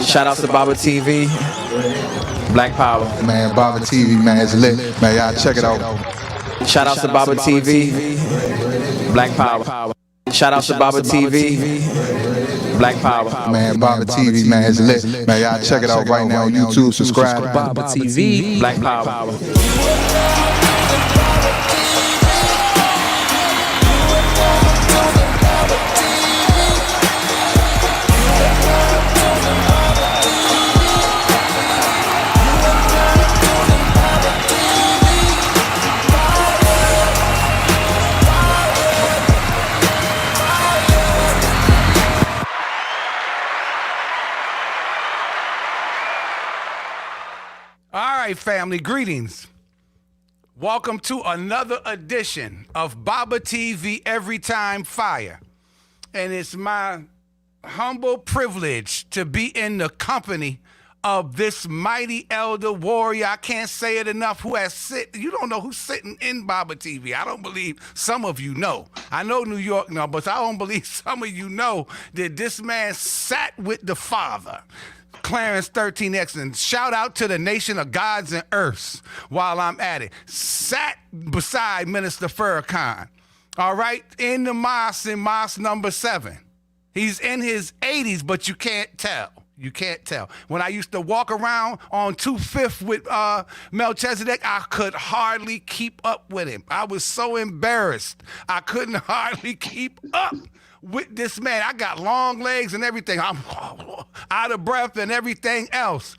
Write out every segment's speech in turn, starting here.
Shout out to Baba TV, Black Power. Man, Baba TV, man, it's lit. Man, y'all check it out. Shout out to Baba TV, Black Power. Shout out to Baba TV, Black Power. Man, Baba TV, man, it's lit. Man, y'all check it out right now on YouTube. Subscribe. Baba TV, Black Power. All right, family, greetings. Welcome to another edition of Baba TV Every Time Fire. And it's my humble privilege to be in the company of this mighty elder warrior. I can't say it enough. You don't know who's sitting in Baba TV. I don't believe some of you know. I know New York know, but I don't believe some of you know that this man sat with the Father. Clarence 13X, and shout out to the nation of gods and earths while I'm at it. Sat beside Minister Farrakhan, all right, in the mosque, in mosque number 7. He's in his 80s, but you can't tell. You can't tell. When I used to walk around on 25th with Melchizedek, I could hardly keep up with him. I was so embarrassed. I couldn't hardly keep up with this man. I got long legs and everything. I'm out of breath and everything else.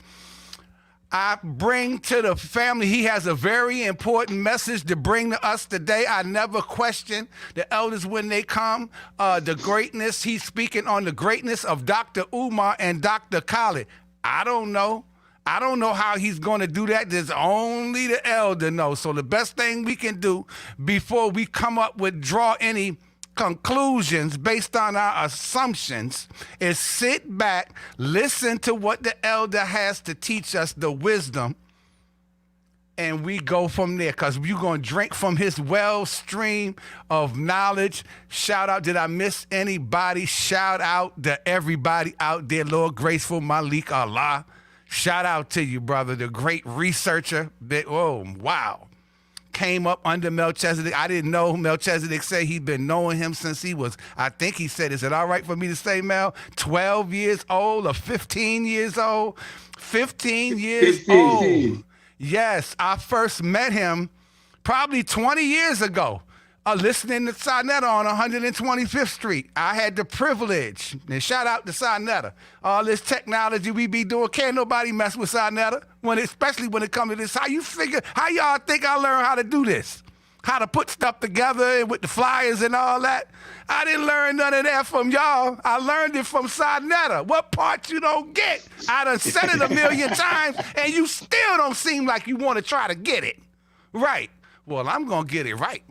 I bring to the family, he has a very important message to bring to us today. I never question the elders when they come. The greatness, he's speaking on the greatness of Dr. Umar and Dr. Khallid. I don't know how he's going to do that. There's only the elder knows. So the best thing we can do before we come up with, draw any conclusions based on our assumptions, is sit back, listen to what the elder has to teach us, the wisdom, and we go from there, because you're going to drink from his wellstream of knowledge. Shout out, did I miss anybody? Shout out to everybody out there. Lord Graceful Malik Allah, shout out to you, brother, the great researcher that, oh, wow, came up under Melchizedek. I didn't know. Melchizedek said he'd been knowing him since he was, I think he said, is it all right for me to say, Mel, 12 years old or 15 years old? 15 years 15. old. Yes, I first met him probably 20 years ago, listening to Sarnetta on 125th Street. I had the privilege, and shout out to Sarnetta, all this technology we be doing, can't nobody mess with Sarnetta, especially when it comes to this. How y'all think I learned how to do this? How to put stuff together with the flyers and all that? I didn't learn none of that from y'all. I learned it from Sarnetta. What part you don't get? I done said it a million times, and you still don't seem like you want to try to get it right. Well, I'm going to get it right.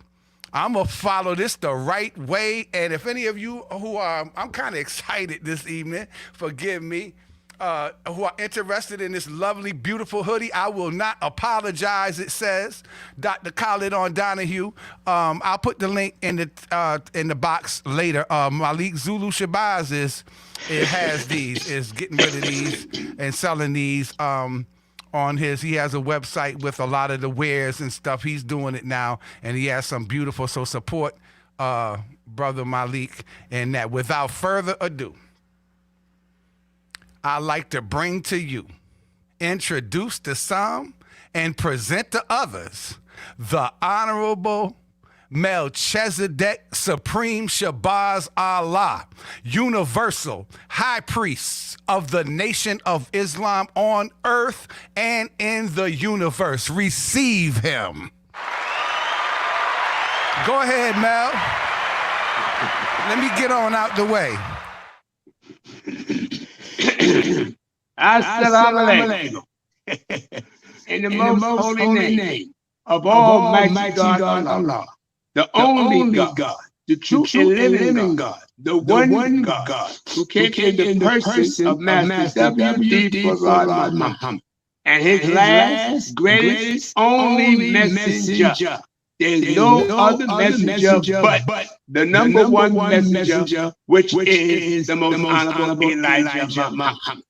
I'm going to follow this the right way. And if any of you who are, I'm kind of excited this evening, forgive me, who are interested in this lovely, beautiful hoodie, I will not apologize, it says. Dr. Khallid on Donahue. I'll put the link in the box later. Malik Zulu Shabazz has these, is getting rid of these and selling these. He has a website with a lot of the wares and stuff. He's doing it now, and he has some beautiful, so support Brother Malik in that. Without further ado, I'd like to bring to you, introduce to some, and present to others, the Honorable Melchizedek Supreme Shabazz Allah, Universal High Priest of the Nation of Islam on earth and in the universe. Receive him. Go ahead, Mel. Let me get on out the way. Assalamu alaikum. In the most holy name of Almighty God Allah, the only God, the true and living God, the one God who came in the person of Master W.D. Farad Muhammad, and his last, greatest, only messenger. There's no other messenger but the number one messenger, which is the most honorable Elijah Muhammad.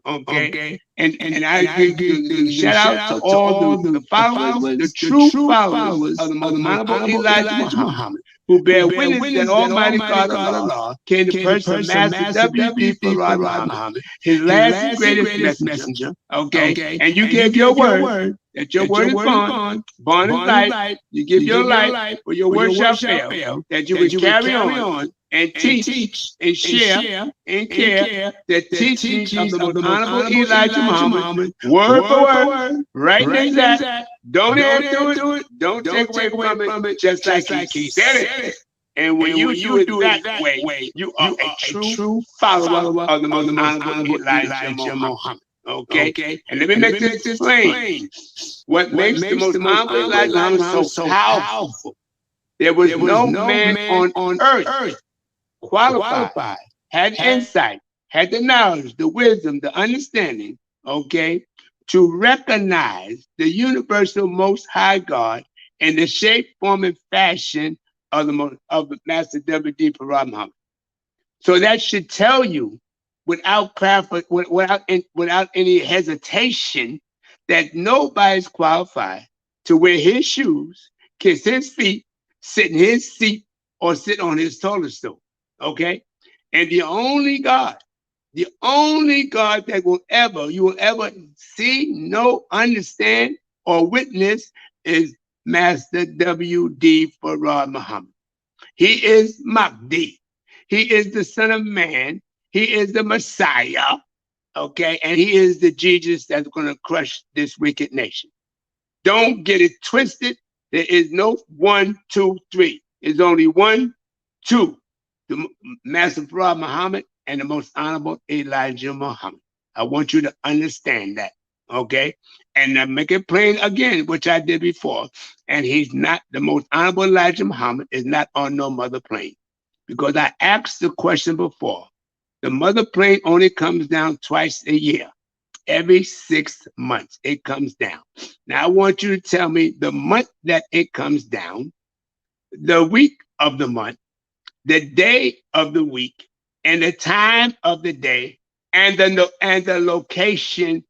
Okay, and I give the shout out to all the followers, the true followers of the most honorable Elijah Muhammad, who bear witness that Almighty God Allah came to person Master W.D. Farad Muhammad, his last and greatest messenger. Okay, and you gave your word that your word is born is light. You give your life, or your word shall fail. That you would carry on and teach and share and care the teachings of the most honorable Elijah Muhammad, word for word, right and exact. Don't add to it. Don't take away from it. Just like he said it. And when you do it that way, you are a true follower of the most honorable Elijah Muhammad. Okay? And let me make this plain. What makes the most honorable Elijah Muhammad so powerful? There was no man on earth qualified, had insight, had the knowledge, the wisdom, the understanding, okay, to recognize the universal most high God in the shape, form, and fashion of Master W.D. Farad Muhammad. So that should tell you without any hesitation that nobody's qualified to wear his shoes, kiss his feet, sit in his seat, or sit on his toilet stool. Okay? And the only God that you will ever see, know, understand, or witness is Master W.D. Farad Muhammad. He is Mahdi. He is the Son of Man. He is the Messiah. Okay? And he is the Jesus that's going to crush this wicked nation. Don't get it twisted. There is no 1, 2, 3. There's only 1, 2. The Master Farad Muhammad and the most honorable Elijah Muhammad. I want you to understand that, okay? And make it plain again, which I did before. And he's not, the most honorable Elijah Muhammad is not on no mother plane. Because I asked the question before. The mother plane only comes down twice a year. Every 6 months, it comes down. Now, I want you to tell me the month that it comes down, the week of the month, the day of the week, and the time of the day, and the location,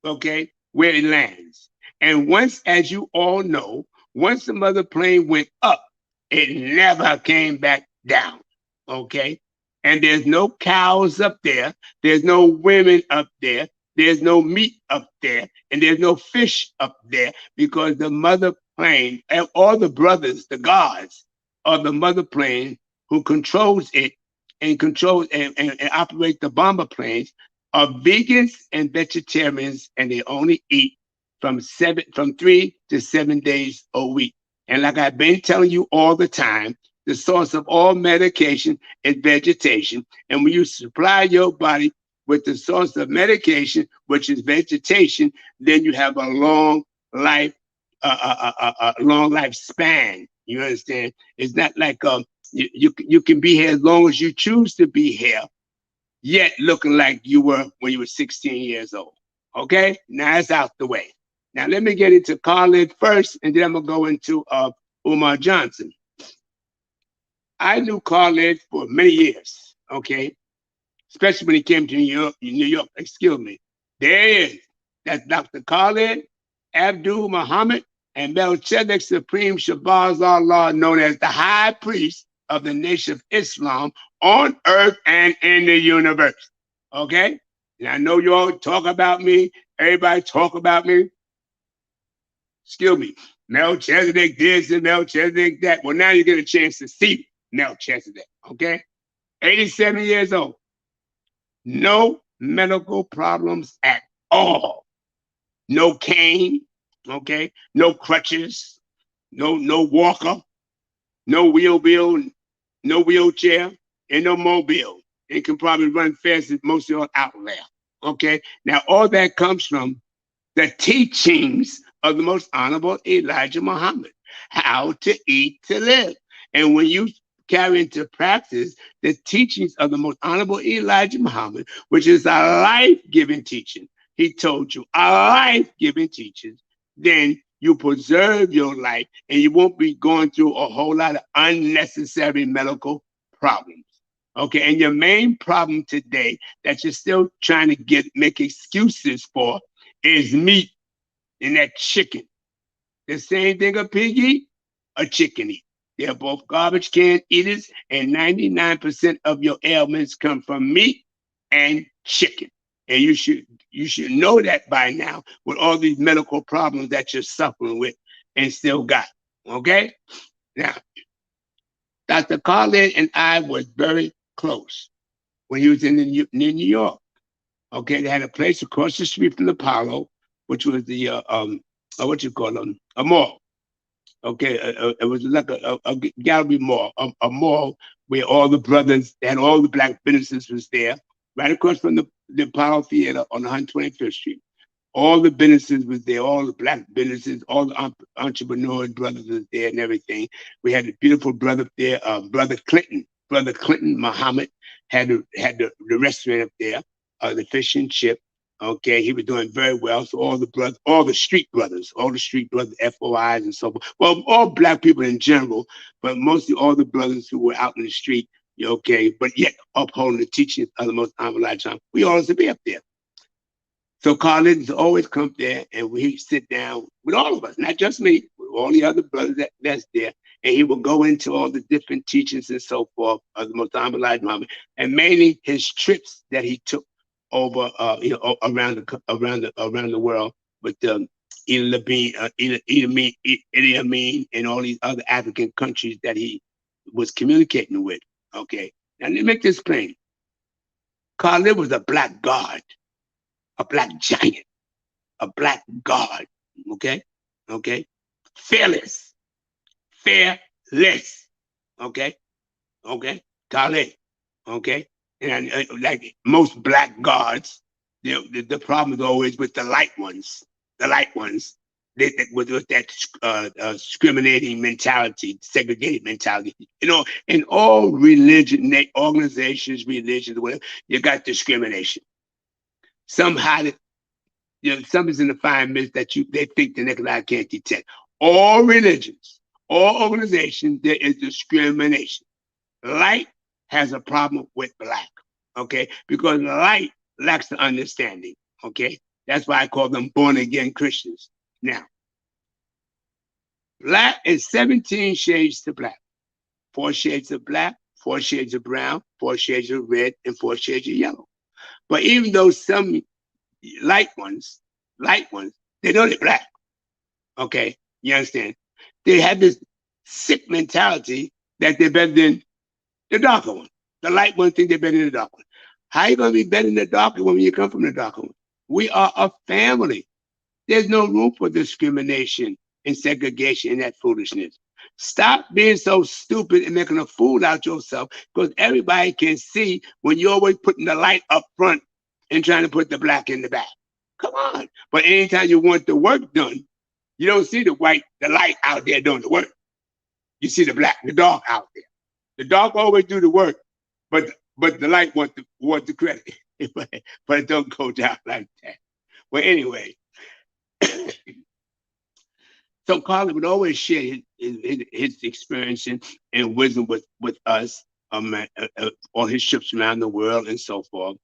okay, where it lands. And once, as you all know, once the mother plane went up, it never came back down, okay? And there's no cows up there, there's no women up there, there's no meat up there, and there's no fish up there, because the mother plane, and all the brothers, the gods of the mother plane who controls it and controls and operate the bomber planes are vegans and vegetarians, and they only eat from 3 to 7 days a week. And like I've been telling you all the time, the source of all medication is vegetation. And when you supply your body with the source of medication, which is vegetation, then you have a long life, long lifespan. You understand? It's not like you can be here as long as you choose to be here, yet looking like you were when you were 16 years old. Okay? Now it's out the way. Now let me get into Khallid first, and then I'm gonna go into Umar Johnson. I knew Khallid for many years, okay? Especially when he came to New York, excuse me. There he is. That's Dr. Khallid Abdul Muhammad and Melchizedek Supreme Shabazz Allah, known as the High Priest of the Nation of Islam on earth and in the universe, okay? And I know you all talk about me. Everybody talk about me. Excuse me. Melchizedek this and Melchizedek that. Well, now you get a chance to see Melchizedek, okay? 87 years old. No medical problems at all. No cane, okay? No crutches, no walker, no wheelchair, and no mobile. It can probably run fast as most of y'all out there, okay? Now, all that comes from the teachings of the most honorable Elijah Muhammad, how to eat to live. And when you carry into practice the teachings of the most honorable Elijah Muhammad, which is a life-giving teaching, he told you, a life-giving teaching, then you preserve your life and you won't be going through a whole lot of unnecessary medical problems. Okay, and your main problem today that you're still trying to make excuses for is meat and that chicken. The same thing a pig eat, a chicken eat. They're both garbage can eaters, and 99% of your ailments come from meat and chicken. And you should know that by now with all these medical problems that you're suffering with and still got. Okay? Now, Dr. Khallid and I were very close when he was in New York. Okay, they had a place across the street from the Apollo, which was the what you call them, a mall. Okay, it was like a gallery mall, a mall where all the brothers and all the black businesses was there, right across from the Apollo Theater on 125th Street. All the businesses was there, all the black businesses, all the entrepreneurs, brothers was there and everything. We had a beautiful brother there, Brother Clinton. Brother Clinton Muhammad had the restaurant up there, the fish and chip. Okay, he was doing very well. So all the brothers, all the street brothers, FOIs and so forth. Well, all black people in general, but mostly all the brothers who were out in the street, okay, but yet upholding the teachings of the Most Honorable John. We always be up there. So Khallid always come there and we sit down with all of us, not just me, with all the other brothers that's there. And he will go into all the different teachings and so forth of the Most Honorable Muhammad, and mainly his trips that he took over, around the world with Idi Amin and all these other African countries that he was communicating with. Okay, now let me make this plain. Khallid was a black god, a black giant, a black god. Okay, fearless, Okay, Khallid. Okay. And like most black gods, the problem is always with the light ones. With that discriminating mentality, segregated mentality. In all organizations, religions, whatever, you got discrimination. Some hide it. Some is in the fine mist that they think the naked eye can't detect. All religions, all organizations, there is discrimination. Light has a problem with black, okay? Because light lacks the understanding, okay? That's why I call them born again Christians. Now, black is 17 shades to black. 4 shades of black, 4 shades of brown, 4 shades of red, and 4 shades of yellow. But even though some light ones, they know they're black, okay? You understand? They have this sick mentality that they're better than the darker one. The light one think they're better than the dark one. How you gonna be better than the darker one when you come from the darker one? We are a family. There's no room for discrimination and segregation and that foolishness. Stop being so stupid and making a fool out yourself, because everybody can see when you're always putting the light up front and trying to put the black in the back. Come on. But anytime you want the work done, you don't see the light out there doing the work. You see the dark out there. The dark always do the work, but the light want the credit. But it don't go down like that. Well, anyway, so Khallid would always share his experience and wisdom with us on his trips around the world and so forth.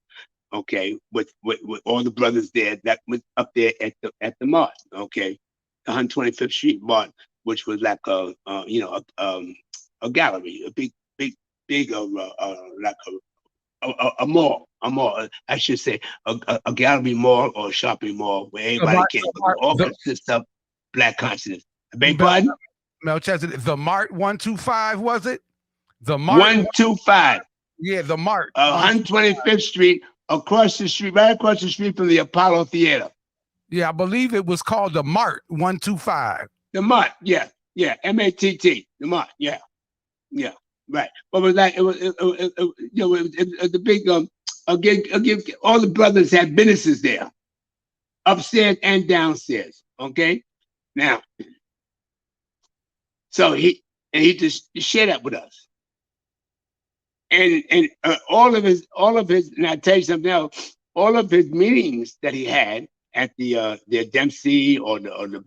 Okay, with all the brothers there that was up there at the mart. Okay, 125th Street Mart, which was like a gallery, a big like a mall, I should say, a gallery mall or a shopping mall where everybody can, all consists of black consciousness. I beg pardon? Melchizedek, the Mart 125, was it? The Mart 125. Yeah, the Mart. 125th Street, right across the street from the Apollo Theater. Yeah, I believe it was called the Mart 125. The Mart, yeah, MATT, the Mart, yeah, right. But it was the big again, all the brothers had businesses there, upstairs and downstairs. Okay, now, so he just shared that with us, and all of his. And I tell you something else. All of his meetings that he had at the Dempsey or the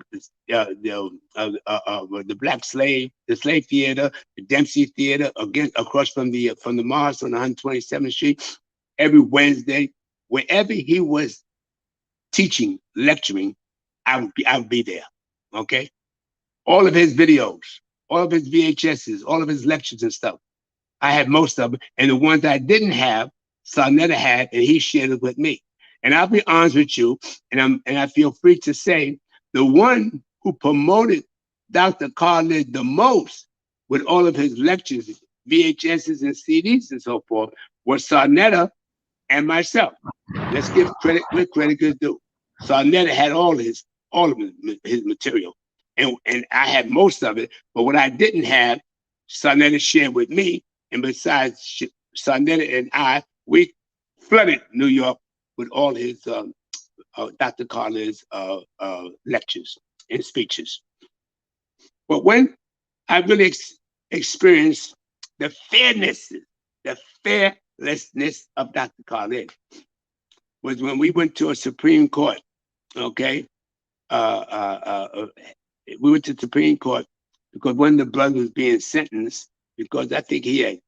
Black Slave, the Slave Theater, the Dempsey Theater, again across from the Mars on 127th Street. Every Wednesday, wherever he was teaching, lecturing, I would be there. Okay, all of his videos, all of his VHSs, all of his lectures and stuff. I had most of them, and the ones I didn't have, Sarnetta had, and he shared it with me. And I'll be honest with you, and I feel free to say, the one who promoted Dr. Khallid the most with all of his lectures, VHSs and CDs and so forth, was Sarnetta and myself. Let's give credit where credit is due. Sarnetta had all of his material, and I had most of it. But what I didn't have, Sarnetta shared with me. And besides, Sarnetta and I, we flooded New York with all his Dr. Khallid's lectures and speeches. But when I really experienced the fearlessness of Dr. Khallid was when we went to a Supreme Court. Okay, we went to the Supreme Court because one of the brothers was being sentenced because I think he had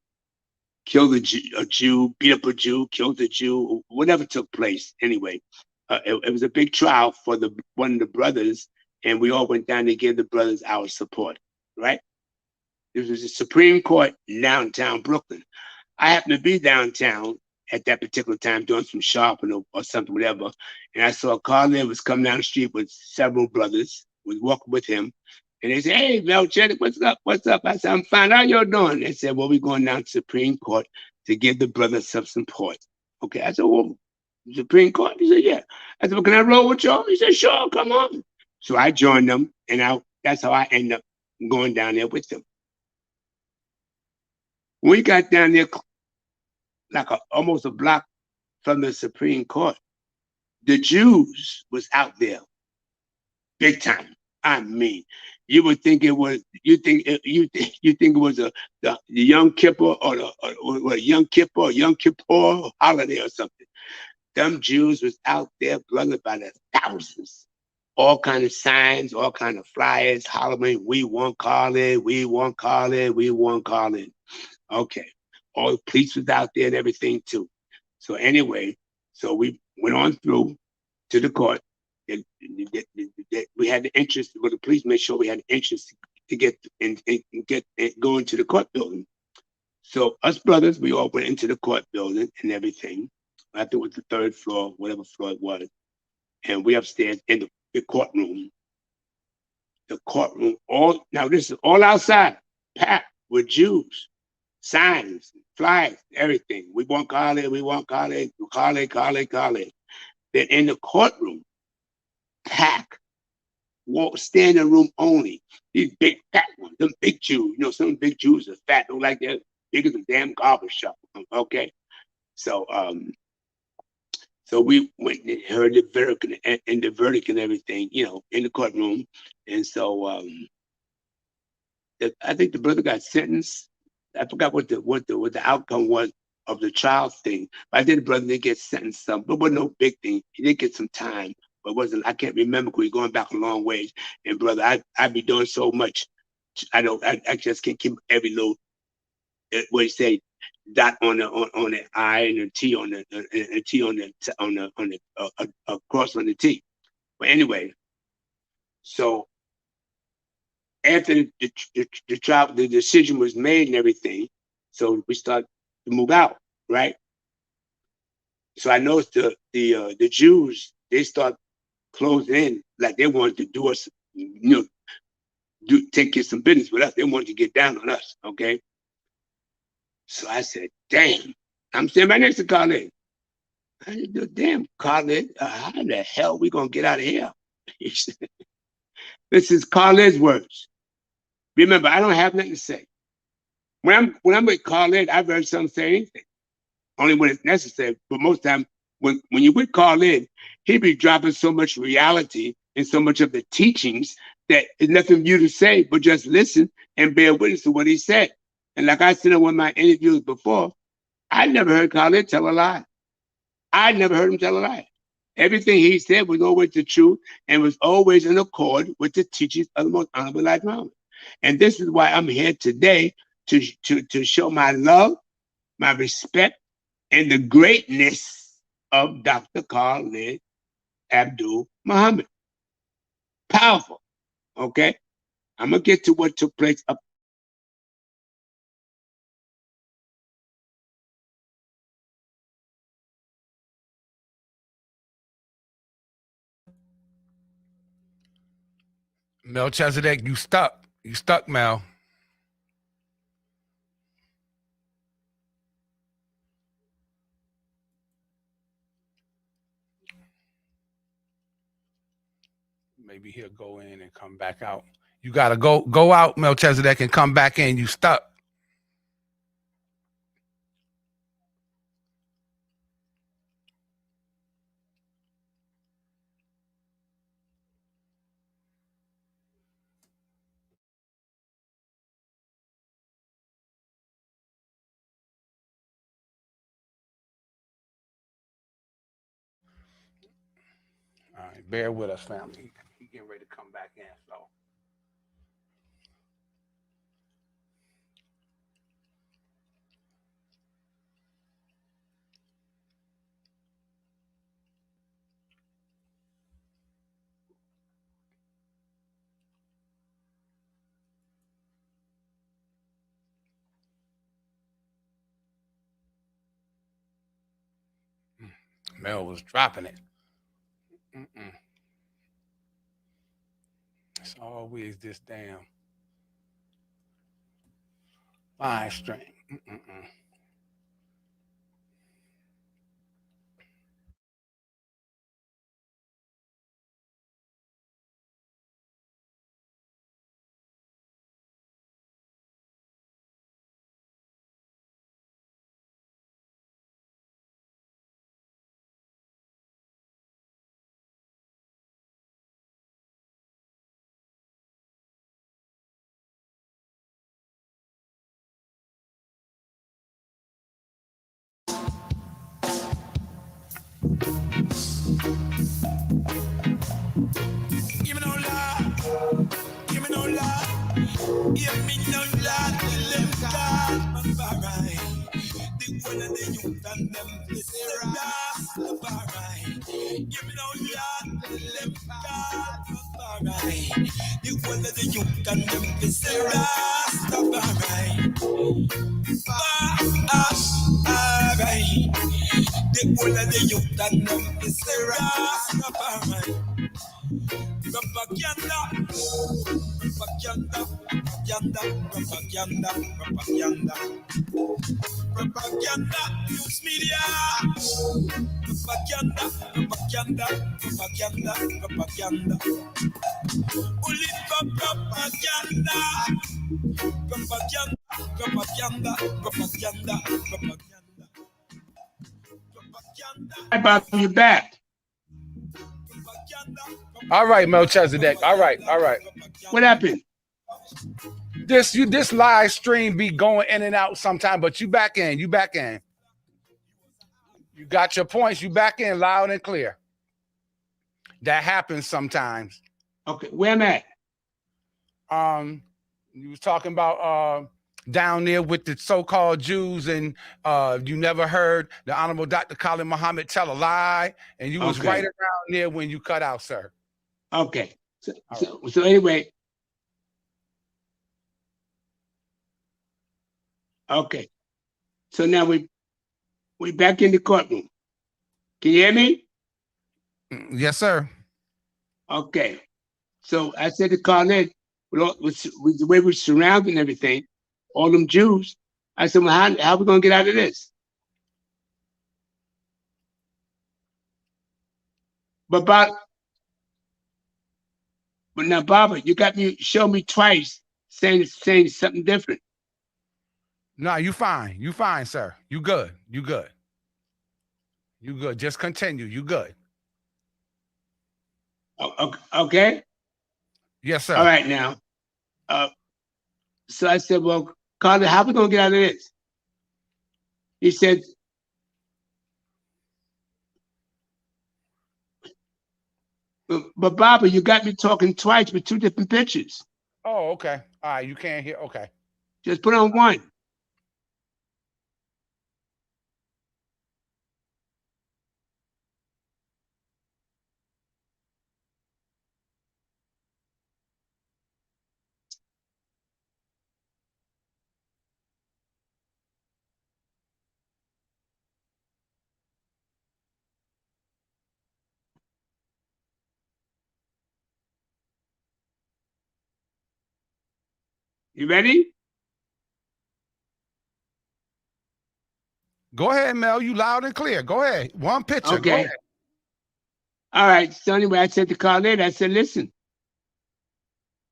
killed a Jew, beat up a Jew, killed a Jew, whatever took place. Anyway, it was a big trial for one of the brothers, and we all went down to give the brothers our support, right? This was the Supreme Court downtown Brooklyn. I happened to be downtown at that particular time doing some shopping or something, whatever, and I saw Khallid was coming down the street with several brothers, was walking with him. And they said, "Hey, Melchizedek, what's up? What's up?" I said, "I'm fine. How y'all doing?" They said, "Well, we're going down to Supreme Court to give the brothers some support." Okay, I said, "Well, Supreme Court?" He said, "Yeah." I said, "Well, can I roll with y'all?" He said, "Sure, come on." So I joined them, and that's how I ended up going down there with them. When we got down there, like almost a block from the Supreme Court, the Jews was out there, big time. I mean, you would think it was you think it was the Yom Kippur or Yom Kippur holiday or something. Them Jews was out there, brother, by the thousands. All kind of signs, all kind of flyers, hollering, "We want Khallid, we want Khallid, we want Khallid." Okay, all the police was out there and everything too. So anyway, so we went on through to the court. We had the interest, but the police made sure we had the interest to get go into the court building. So us brothers, we all went into the court building and everything. I think it was the third floor, whatever floor it was. And we upstairs in the courtroom. The courtroom, now this is all outside, packed with Jews, signs, flyers, everything. We want Khallid, we want Khallid, Khallid, Khallid, Khallid. Then in the courtroom, pack, standing room only. These big fat ones, them big Jews. Some big Jews are fat, look like they're bigger than damn garbage shop. Okay, so so we went and heard the verdict and everything, in the courtroom, and so I think the brother got sentenced. I forgot what the outcome was of the trial thing. But I think the brother did get sentenced some, but it wasn't no big thing. He did get some time. But wasn't, I can't remember because we're going back a long ways. And brother, I be doing so much. I just can't keep every little, what you say, dot on the I and a T on the T on the cross on the T. But anyway, so after the trial, the decision was made and everything, so we start to move out, right? So I noticed the Jews, they start closing in, like they wanted to do us, take care of some business with us. They wanted to get down on us, okay? So I said, "Damn!" I'm standing right next to Khallid. I said, "Damn, Khallid, how the hell we gonna get out of here?" He said, this is Khallid's words. Remember, I don't have nothing to say. When I'm with Khallid, I've heard some say anything, only when it's necessary. But most time, when you're with Khallid, he be dropping so much reality and so much of the teachings that it's nothing for you to say, but just listen and bear witness to what he said. And like I said in one of my interviews before, I never heard Khallid tell a lie. I never heard him tell a lie. Everything he said was always the truth and was always in accord with the teachings of the most honorable Elijah Muhammad. And this is why I'm here today to show my love, my respect, and the greatness of Dr. Khalid Abdul Muhammad. Powerful. Okay? I'm going to get to what took place up. Melchizedek, you stuck. You stuck, Mel. Maybe he'll go in and come back out. You gotta go out, Melchizedek, and come back in. You stuck. All right, bear with us, family. He getting ready to come back in, so. Mel was dropping it. It's always this damn line string. Give me no love, give me no love, give me no love, live God, alright. The one of the youth and them, the alright. Give me no love, live God, alright. The one of the youth and them, the alright. Alright. The one of the youth and them, the alright. Propaganda, propaganda, propaganda, propaganda, propaganda, propaganda, news media, propaganda, propaganda, propaganda, propaganda, only for propaganda, propaganda, propaganda, propaganda, propaganda, propaganda. About you back. All right, Melchizedek. All right. What happened? This live stream be going in and out sometime, but you back in. You got your points. You back in loud and clear. That happens sometimes. Okay, where am I at? You was talking about down there with the so-called Jews, and you never heard the Honorable Dr. Khalid Muhammad tell a lie, and you was right around there when you cut out, sir. Okay. So anyway. Okay. So now we back in the courtroom. Can you hear me? Yes, sir. Okay. So I said to Khalid, with the way we're surrounding everything, all them Jews, I said, well, how are we going to get out of this? But now, Baba, you got me, show me twice saying something different. No, you fine. You fine, sir. You good. You good. Just continue. You good. Okay? Yes, sir. All right, now. So I said, well, Khalid, how are we going to get out of this? He said, But Baba, you got me talking twice with two different pictures. Oh, okay. All right, you can't hear. Okay. Just put on one. You ready? Go ahead, Mel. You loud and clear. Go ahead. One picture. Go Okay. ahead. All right. So anyway, I said to Khallid, I said, listen.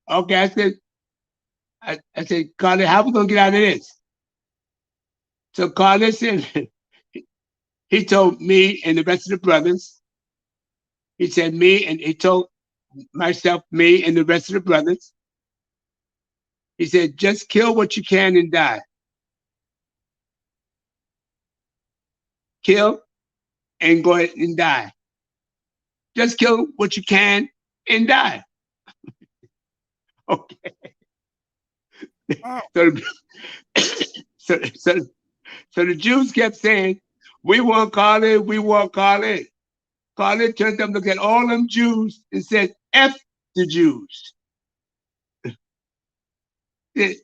Okay, I said, Khallid, how we gonna get out of this? So Khallid said, he told me and the rest of the brothers. He said he told myself, me and the rest of the brothers. He said, just kill what you can and die. Kill and go ahead and die. Just kill what you can and die. Okay. Oh. So the Jews kept saying, we want Khallid, we want Khallid. Khallid turned up, looked at all them Jews and said, F the Jews. It's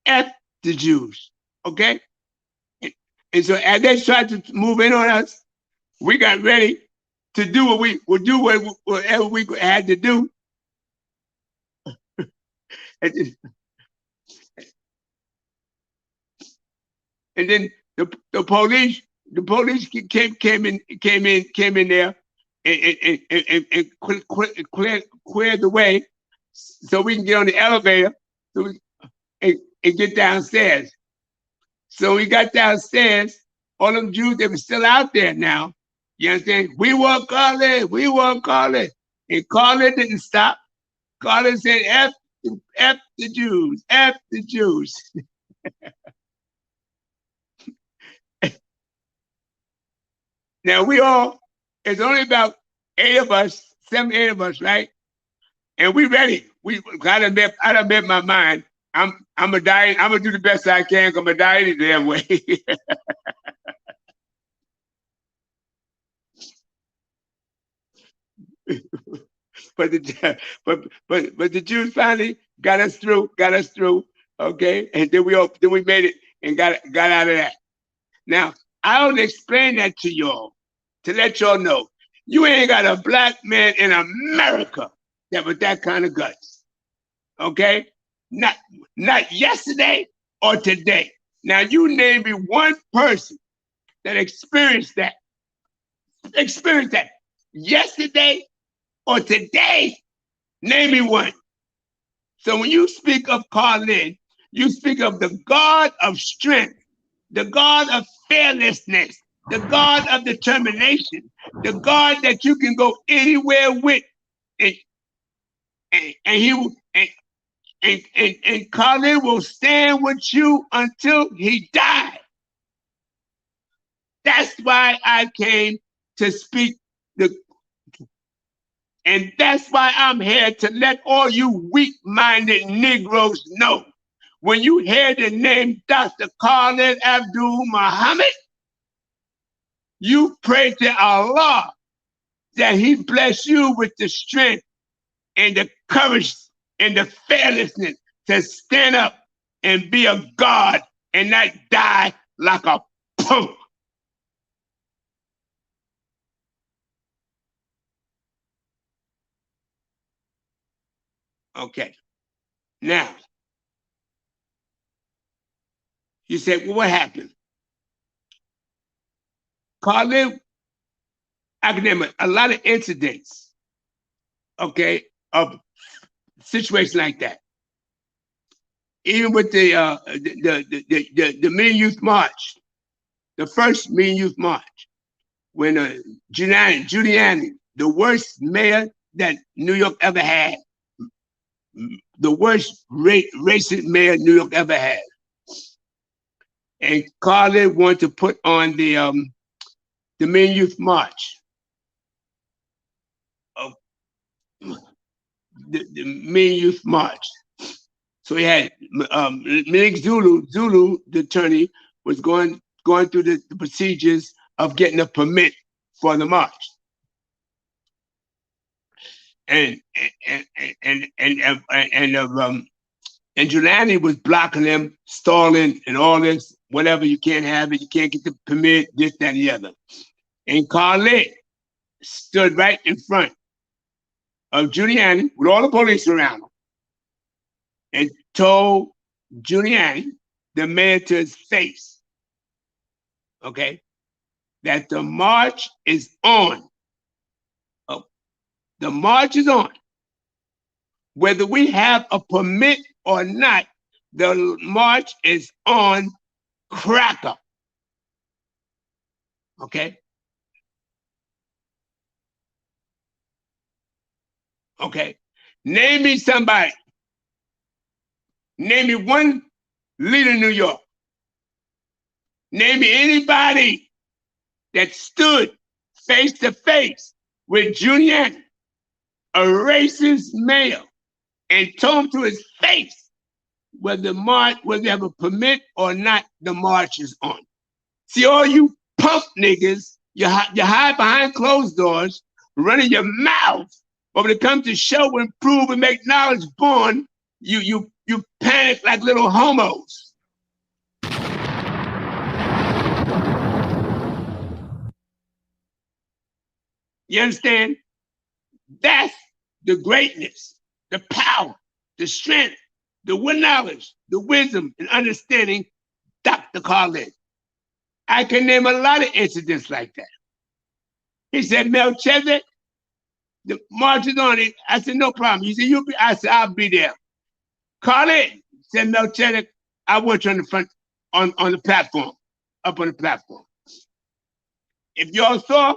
F the Jews. Okay? And so as they tried to move in on us, we got ready to do what we would do, whatever we had to do. And then the police came in there and cleared the way so we can get on the elevator and get downstairs. So we got downstairs, all them Jews, they were still out there now. You understand? We want Khallid, we want Khallid. And Khallid didn't stop. Khallid said, F the Jews, F the Jews. Now it's only about 8 of us, 7, 8 of us, right? And we ready. I done made my mind. I'm gonna die. I'm gonna do the best I can. I'm gonna die any damn way. but the Jews finally got us through. Okay, and then we made it and got out of that. Now I will explain that to y'all to let y'all know you ain't got a black man in America that with that kind of guts. Okay, not yesterday or today. Now you name me one person that experienced that yesterday or today. Name me one. So when you speak of Khallid, you speak of the God of strength, the God of fearlessness, the God of determination, the God that you can go anywhere with, and Khallid will stand with you until he dies. That's why I came to speak and that's why I'm here to let all you weak-minded Negroes know. When you hear the name Dr. Khallid Abdul Muhammad, you pray to Allah that he bless you with the strength and the courage and the fearlessness to stand up and be a God and not die like a punk. Okay. Now, you said, well, what happened? Khallid, I can name a lot of incidents, okay, of situations like that. Even with the Mean Youth March, the first Mean Youth March, when Giuliani, the worst mayor that New York ever had, the worst racist mayor New York ever had. And Khallid wanted to put on the the Men Youth March. Of the Men Youth March. So he had Malik Zulu, the attorney, was going through the procedures of getting a permit for the march. And Giuliani was blocking them, stalling, and all this, whatever, you can't have it, you can't get the permit, this, that, and the other. And Khallid stood right in front of Giuliani with all the police around him and told Giuliani, the man to his face, okay, that the march is on. Oh, the march is on. Whether we have a permit or not, the march is on cracker. Okay? Okay. Name me somebody. Name me one leader in New York. Name me anybody that stood face to face with Giuliani, a racist male, and told him to his face whether they have a permit or not, the march is on. See, all you punk niggas, you hide behind closed doors, running your mouth, but when it comes to show and prove and make knowledge born, you panic like little homos. You understand? That's the greatness, the power, the strength, the knowledge, the wisdom, and understanding Dr. Khallid. I can name a lot of incidents like that. He said, Melchizedek, the march is on it. I said, no problem. He said, I said, I'll be there. Khallid said, Melchizedek, I want you on the front, on the platform, up on the platform. If y'all saw,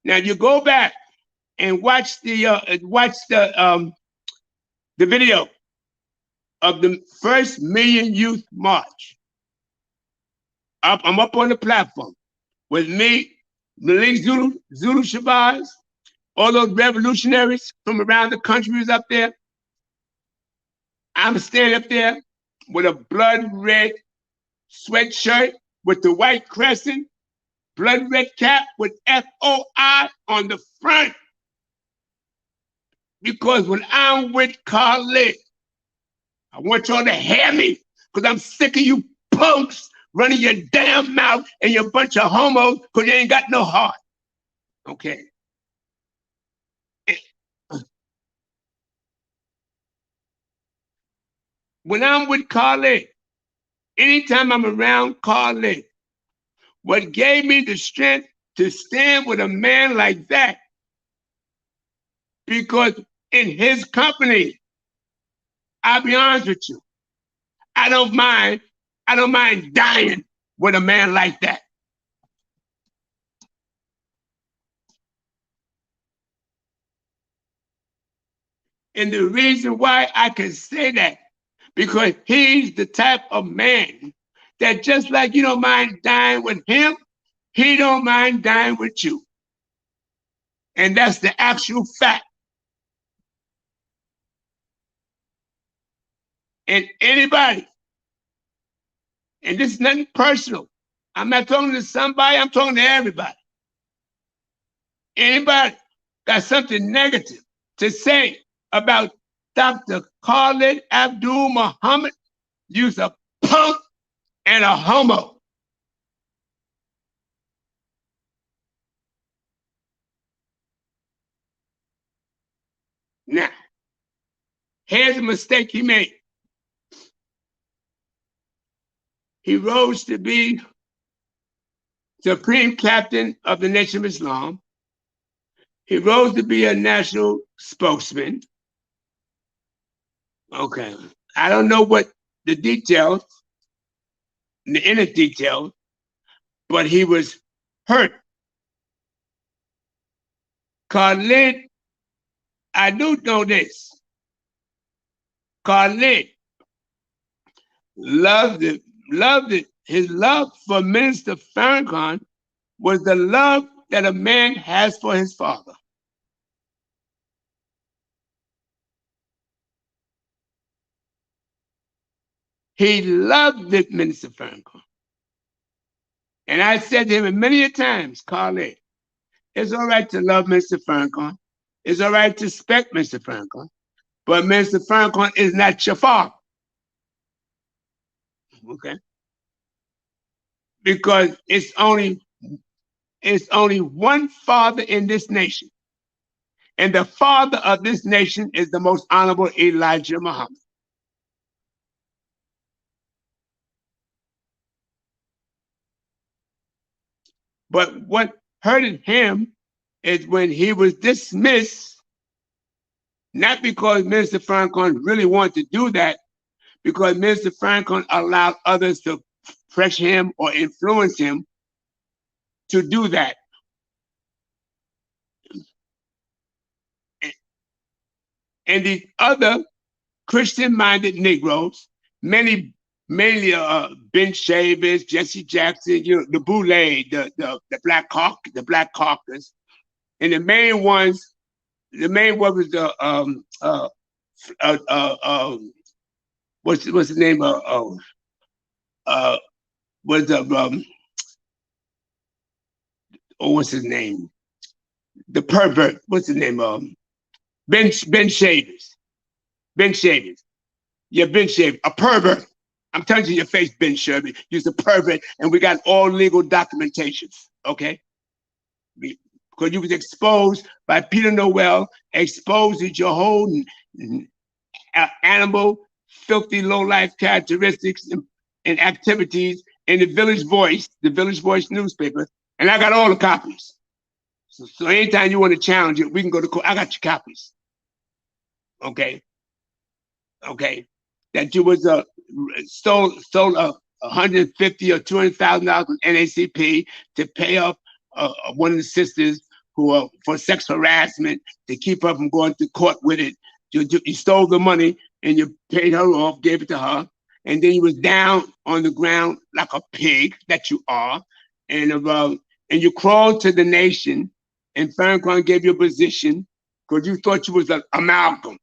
now you go back and watch the video of the first Million Youth March. I'm up on the platform with me, Malik Zulu Shabazz, all those revolutionaries from around the country was up there. I'm standing up there with a blood red sweatshirt with the white crescent, blood red cap with FOI on the front. Because when I'm with Khallid, I want y'all to hear me, because I'm sick of you punks running your damn mouth and your bunch of homos because you ain't got no heart. Okay. When I'm with Khallid, anytime I'm around Khallid, what gave me the strength to stand with a man like that, because in his company, I'll be honest with you, I don't mind dying with a man like that. And the reason why I can say that, because he's the type of man that just like you don't mind dying with him, he don't mind dying with you. And that's the actual fact. And anybody, and this is nothing personal, I'm not talking to somebody, I'm talking to everybody. Anybody got something negative to say about Dr. Khallid Abdul Muhammad, you's a punk and a homo. Now, here's a mistake he made. He rose to be Supreme Captain of the Nation of Islam. He rose to be a national spokesman. Okay. I don't know what the details, the inner details, but he was hurt. Khallid, I do know this. Khallid loved the his love for Minister Farrakhan was the love that a man has for his father. He loved this Minister Farrakhan. And I said to him many a times, Khallid, it's all right to love Mr. Farrakhan. It's all right to respect Mr. Farrakhan. But Mr. Farrakhan is not your father. Okay? Because it's only one father in this nation. And the father of this nation is the most honorable Elijah Muhammad. But what hurted him is when he was dismissed, not because Mr. Farrakhan really wanted to do that, because Mr. Farrakhan allowed others to pressure him or influence him to do that. And the other Christian-minded Negroes, mainly Ben Chavis, Jesse Jackson, the Boule, the Black Caucus, and the main one was the what's the name of was the what's his name? The pervert. What's his name? Ben Chavis. Ben Chavis. Yeah, Ben Chavis. A pervert. I'm telling you your face, Ben Chavis. You're a pervert, and we got all legal documentations. Okay? Because you was exposed by Peter Noel, exposed to your whole animal, filthy, low-life characteristics and activities in the Village Voice newspaper, and I got all the copies. So anytime you want to challenge it, we can go to court. I got your copies. Okay. That you was stole $150,000 or $200,000 from NACP to pay off one of the sisters who for sex harassment, to keep her from going to court with it. You stole the money and you paid her off, gave it to her, and then you was down on the ground like a pig that you are, and you crawled to the nation, and Farrakhan gave you a position because you thought you was a Malcolm.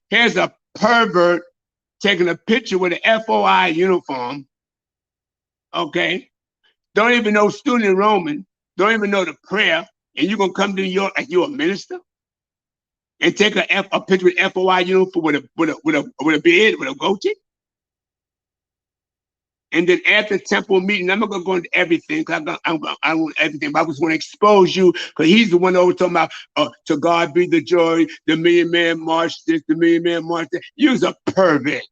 Here's a pervert taking a picture with an FOI uniform, okay? Don't even know student Roman, don't even know the prayer, and you're gonna come to New York like you're a minister and take a picture with FOI uniform with a beard, with a goatee? And then at the temple meeting, I'm not gonna go into everything because I don't want everything, but I just want to expose you because he's the one that always talking about to God be the joy, the Million Man March this, the Million Man March that. You's a pervert.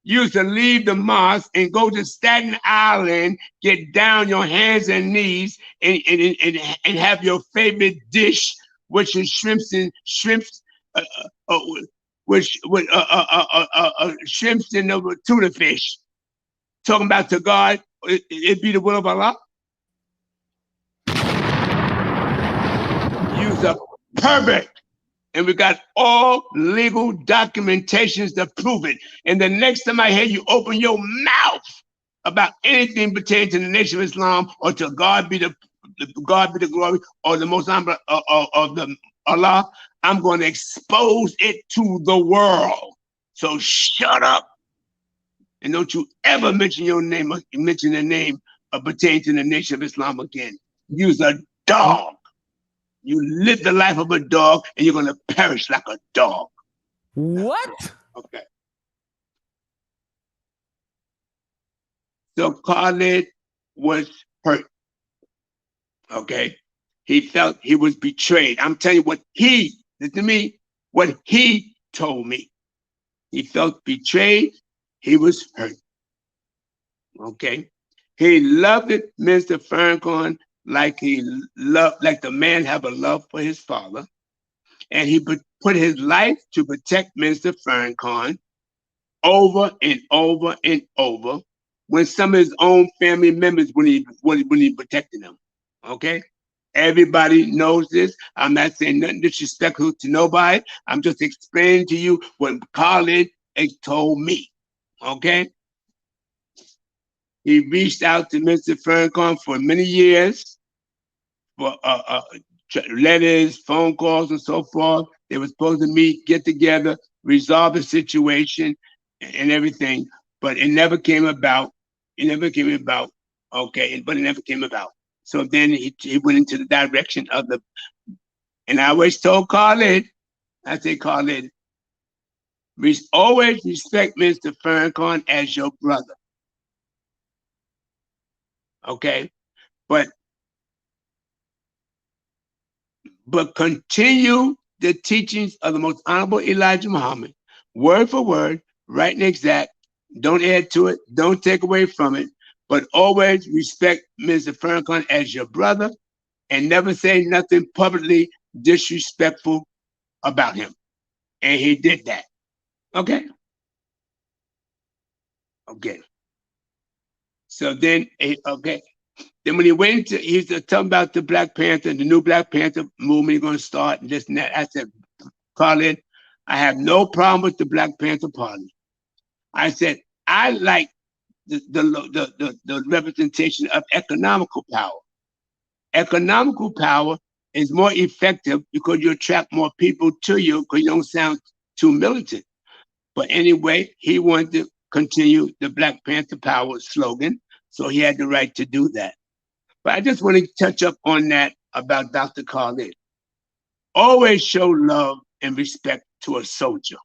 You used to leave the mosque and go to Staten Island, get down your hands and knees and have your favorite dish, which is shrimps and tuna fish. Talking about to God, it be the will of Allah. You's a pervert. And we got all legal documentations to prove it. And the next time I hear you open your mouth about anything pertaining to the Nation of Islam or to God be the glory or the Most High of the Allah, I'm going to expose it to the world. So shut up. And don't you ever mention the name pertaining to the Nation of Islam again. You's a dog. You live the life of a dog, and you're going to perish like a dog. What? Okay. So Khallid was hurt. Okay. He felt he was betrayed. I'm telling you what he told me. He felt betrayed. He was hurt. Okay. He loved it, Mr. Farrakhan, like the man have a love for his father, and he put his life to protect Mr. Farrakhan over and over and over when some of his own family members when he protected them. Okay, everybody knows this. I'm not saying nothing disrespectful to nobody. I'm just explaining to you what Khallid told me. Okay. He reached out to Mr. Farrakhan for many years for letters, phone calls, and so forth. They were supposed to meet, get together, resolve the situation, and everything, but it never came about. It never came about. Okay, but it never came about. So then he went into the direction of the. And I always told Khallid, I say, Khallid, always respect Mr. Farrakhan as your brother. Okay, but continue the teachings of the most honorable Elijah Muhammad, word for word, right and exact. Don't add to it. Don't take away from it. But always respect Mr. Farrakhan as your brother and never say nothing publicly disrespectful about him. And he did that. Okay? Okay. So then, okay. Then when he went to, he was talking about the Black Panther, the new Black Panther movement he's going to start and this and that. I said, Khallid, I have no problem with the Black Panther Party. I said, I like the representation of economical power. Economical power is more effective because you attract more people to you because you don't sound too militant. But anyway, he wanted to continue the Black Panther Power slogan, so he had the right to do that. But I just want to touch up on that about Dr. Khallid. Always show love and respect to a soldier.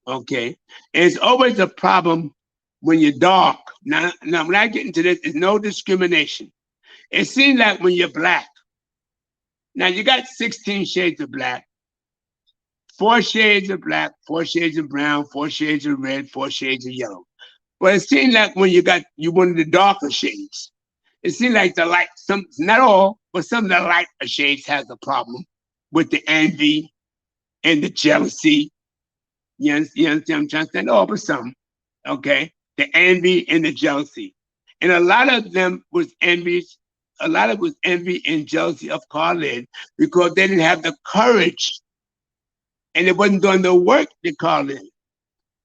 Okay? And it's always a problem when you're dark. Now when I get into this, there's no discrimination. It seems like when you're black, now you got 16 shades of black, 4 shades of black, 4 shades of brown, 4 shades of red, 4 shades of yellow. But it seems like when you one of the darker shades, it seems like the light, some, not all, but some of the lighter shades has a problem with the envy and the jealousy. You understand what I'm trying to say? No, but some, okay? The envy and the jealousy. And a lot of them was envy. A lot of it was envy and jealousy of Khallid because they didn't have the courage and it wasn't doing the work to Khallid.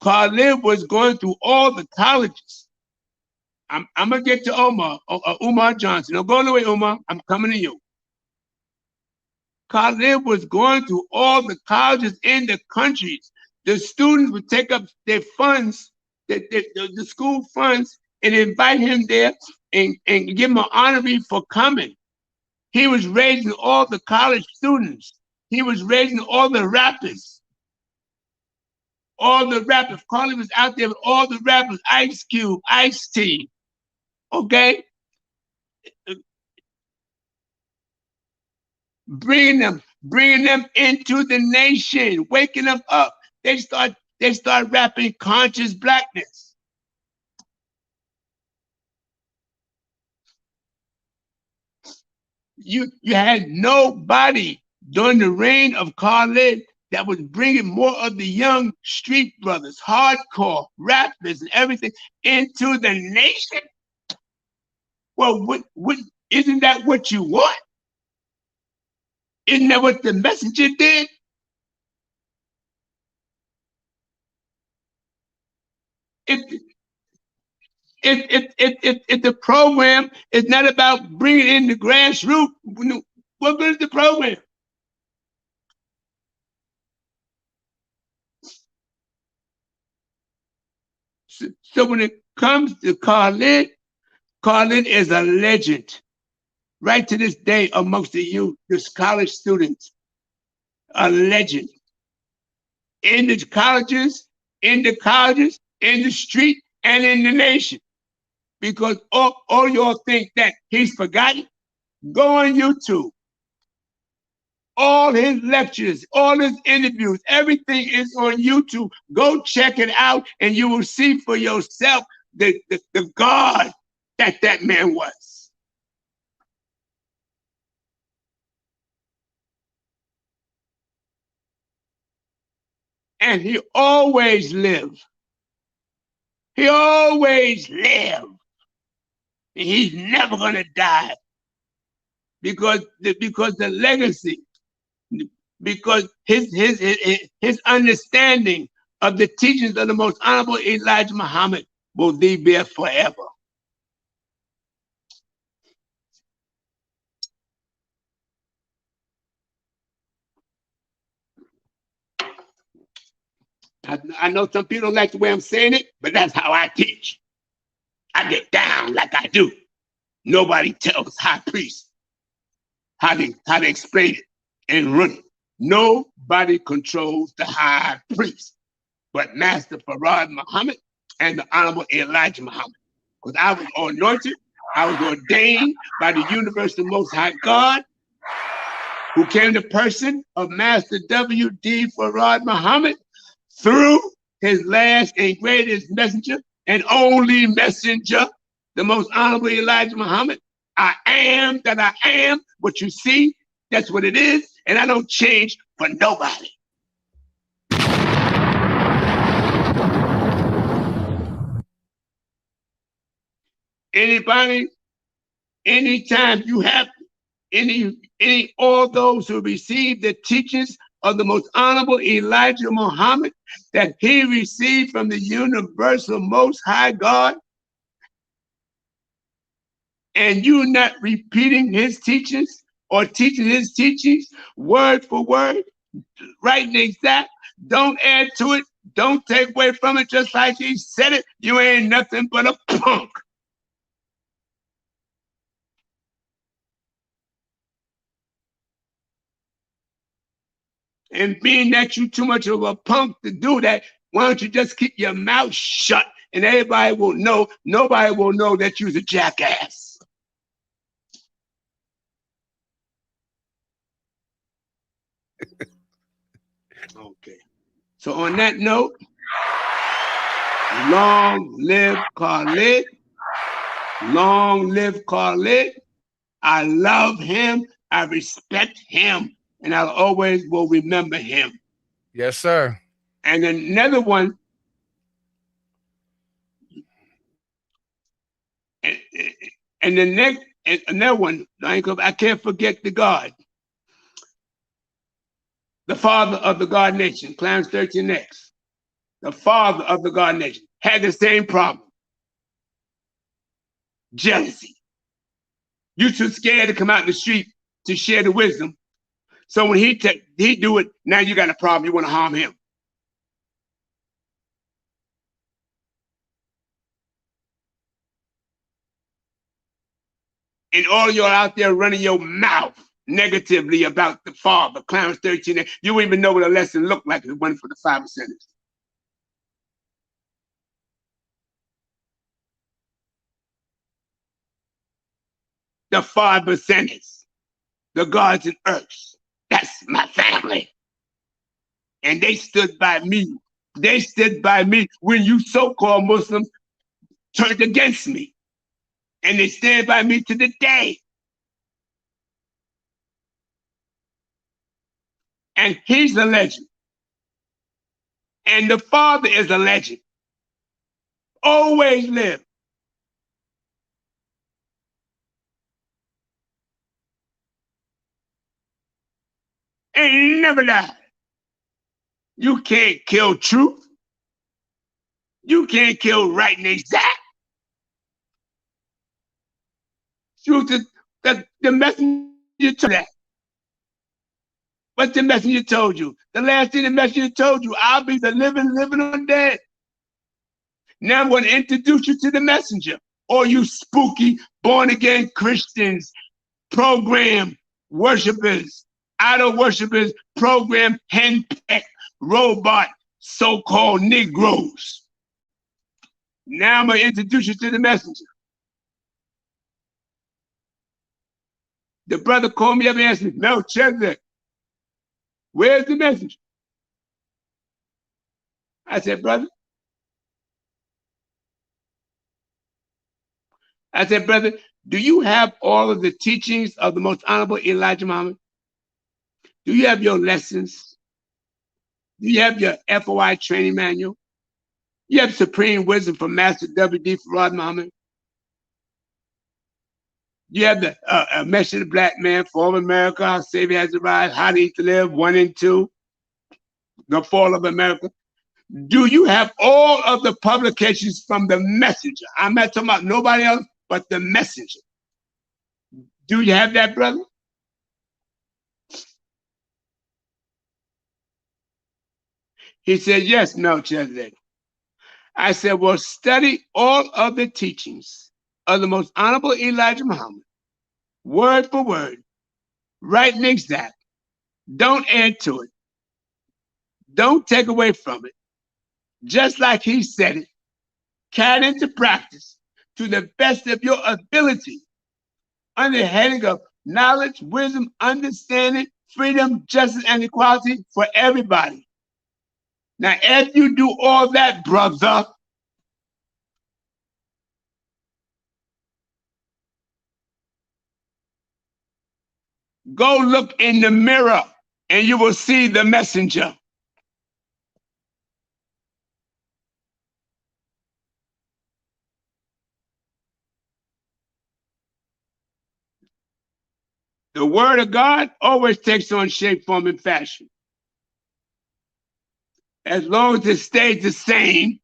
Khallid was going through all the colleges. I'm gonna get to Umar Johnson. Don't go away, Umar. I'm coming to you. Khallid was going through all the colleges in the countries. The students would take up their funds, the school funds, and invite him there and give him an honorary for coming. He was raising all the college students. He was raising all the rappers. All the rappers. Khallid was out there with all the rappers. Ice Cube, Ice-T. Okay? Bringing them into the nation, waking them up. They start rapping conscious blackness. You had nobody during the reign of Khallid that was bringing more of the young street brothers, hardcore rappers and everything into the nation. Well, what isn't that what you want? Isn't that what the messenger did? If the program is not about bringing in the grassroots, what good is the program? So when it comes to Khallid, Khallid is a legend. Right to this day amongst the youth, the college students, a legend. In the colleges, in the street, and in the nation. Because all y'all think that he's forgotten. Go on YouTube. All his lectures, all his interviews, everything is on YouTube. Go check it out and you will see for yourself the God that man was. And he always lived. He always lived. And he's never gonna die. Because the legacy, because his understanding of the teachings of the most honorable Elijah Muhammad will be there forever. I know some people don't like the way I'm saying it, but that's how I teach. I get down like I do. Nobody tells high priests how to explain it and run it. Nobody controls the high priest but Master Farad Muhammad and the Honorable Elijah Muhammad. Because I was anointed, I was ordained by the universal Most High God, who came in the person of Master W.D. Farad Muhammad through his last and greatest messenger and only messenger, the most honorable Elijah Muhammad. I am that I am. What you see, that's what it is. And I don't change for nobody. Anybody, anytime you have all those who receive the teachings of the most honorable Elijah Muhammad that he received from the universal Most High God, and you not repeating his teachings or teaching his teachings word for word, right and exact, don't add to it, don't take away from it, just like he said it, you ain't nothing but a punk. And being that you too much of a punk to do that, why don't you just keep your mouth shut and everybody will know, nobody will know that you're a jackass. Okay. So on that note, long live Khallid. Long live Khallid. I love him. I respect him. And I always will remember him. Yes, sir. And another one, and the next, and another one, I can't forget the God. The father of the God nation, Clarence 13X. The father of the God nation had the same problem. Jealousy. You too scared to come out in the street to share the wisdom. So when he do it, now you got a problem. You want to harm him. And all y'all out there running your mouth negatively about the father, Clarence 13, you wouldn't even know what a lesson looked like if it wasn't for the 5%ers. The 5%ers, the gods and earths, that's my family. And they stood by me. They stood by me when you so-called Muslims turned against me. And they stand by me to the day. And he's a legend. And the father is a legend. Always live. And never die. You can't kill truth. You can't kill right and exact. Truth is the messenger told that. What the messenger told you? The last thing the messenger told you, I'll be the living undead. Now I'm going to introduce you to the messenger. All you spooky, born-again Christians, program worshipers, idol worshipers, program henpecked robot, so-called Negroes. Now I'm going to introduce you to the messenger. The brother called me up and asked me, Melchizedek, where's the messenger? I said, brother, do you have all of the teachings of the most honorable Elijah Muhammad? Do you have your lessons? Do you have your FOI training manual? You have supreme wisdom from Master W.D. Farad Muhammad? You have the Message of the Black Man, Fall of America, Our Savior Has Arrived, How to Eat to Live, 1 and 2, The Fall of America. Do you have all of the publications from the messenger? I'm not talking about nobody else but the messenger. Do you have that, brother? He said, yes, Melchizedek. I said, well, study all of the teachings of the most honorable Elijah Muhammad, word for word, right and exact. Don't add to it. Don't take away from it. Just like he said it, carry it into practice to the best of your ability under the heading of knowledge, wisdom, understanding, freedom, justice, and equality for everybody. Now, if you do all that, brother, go look in the mirror and you will see the messenger. The word of God always takes on shape, form, and fashion. As long as it stays the same,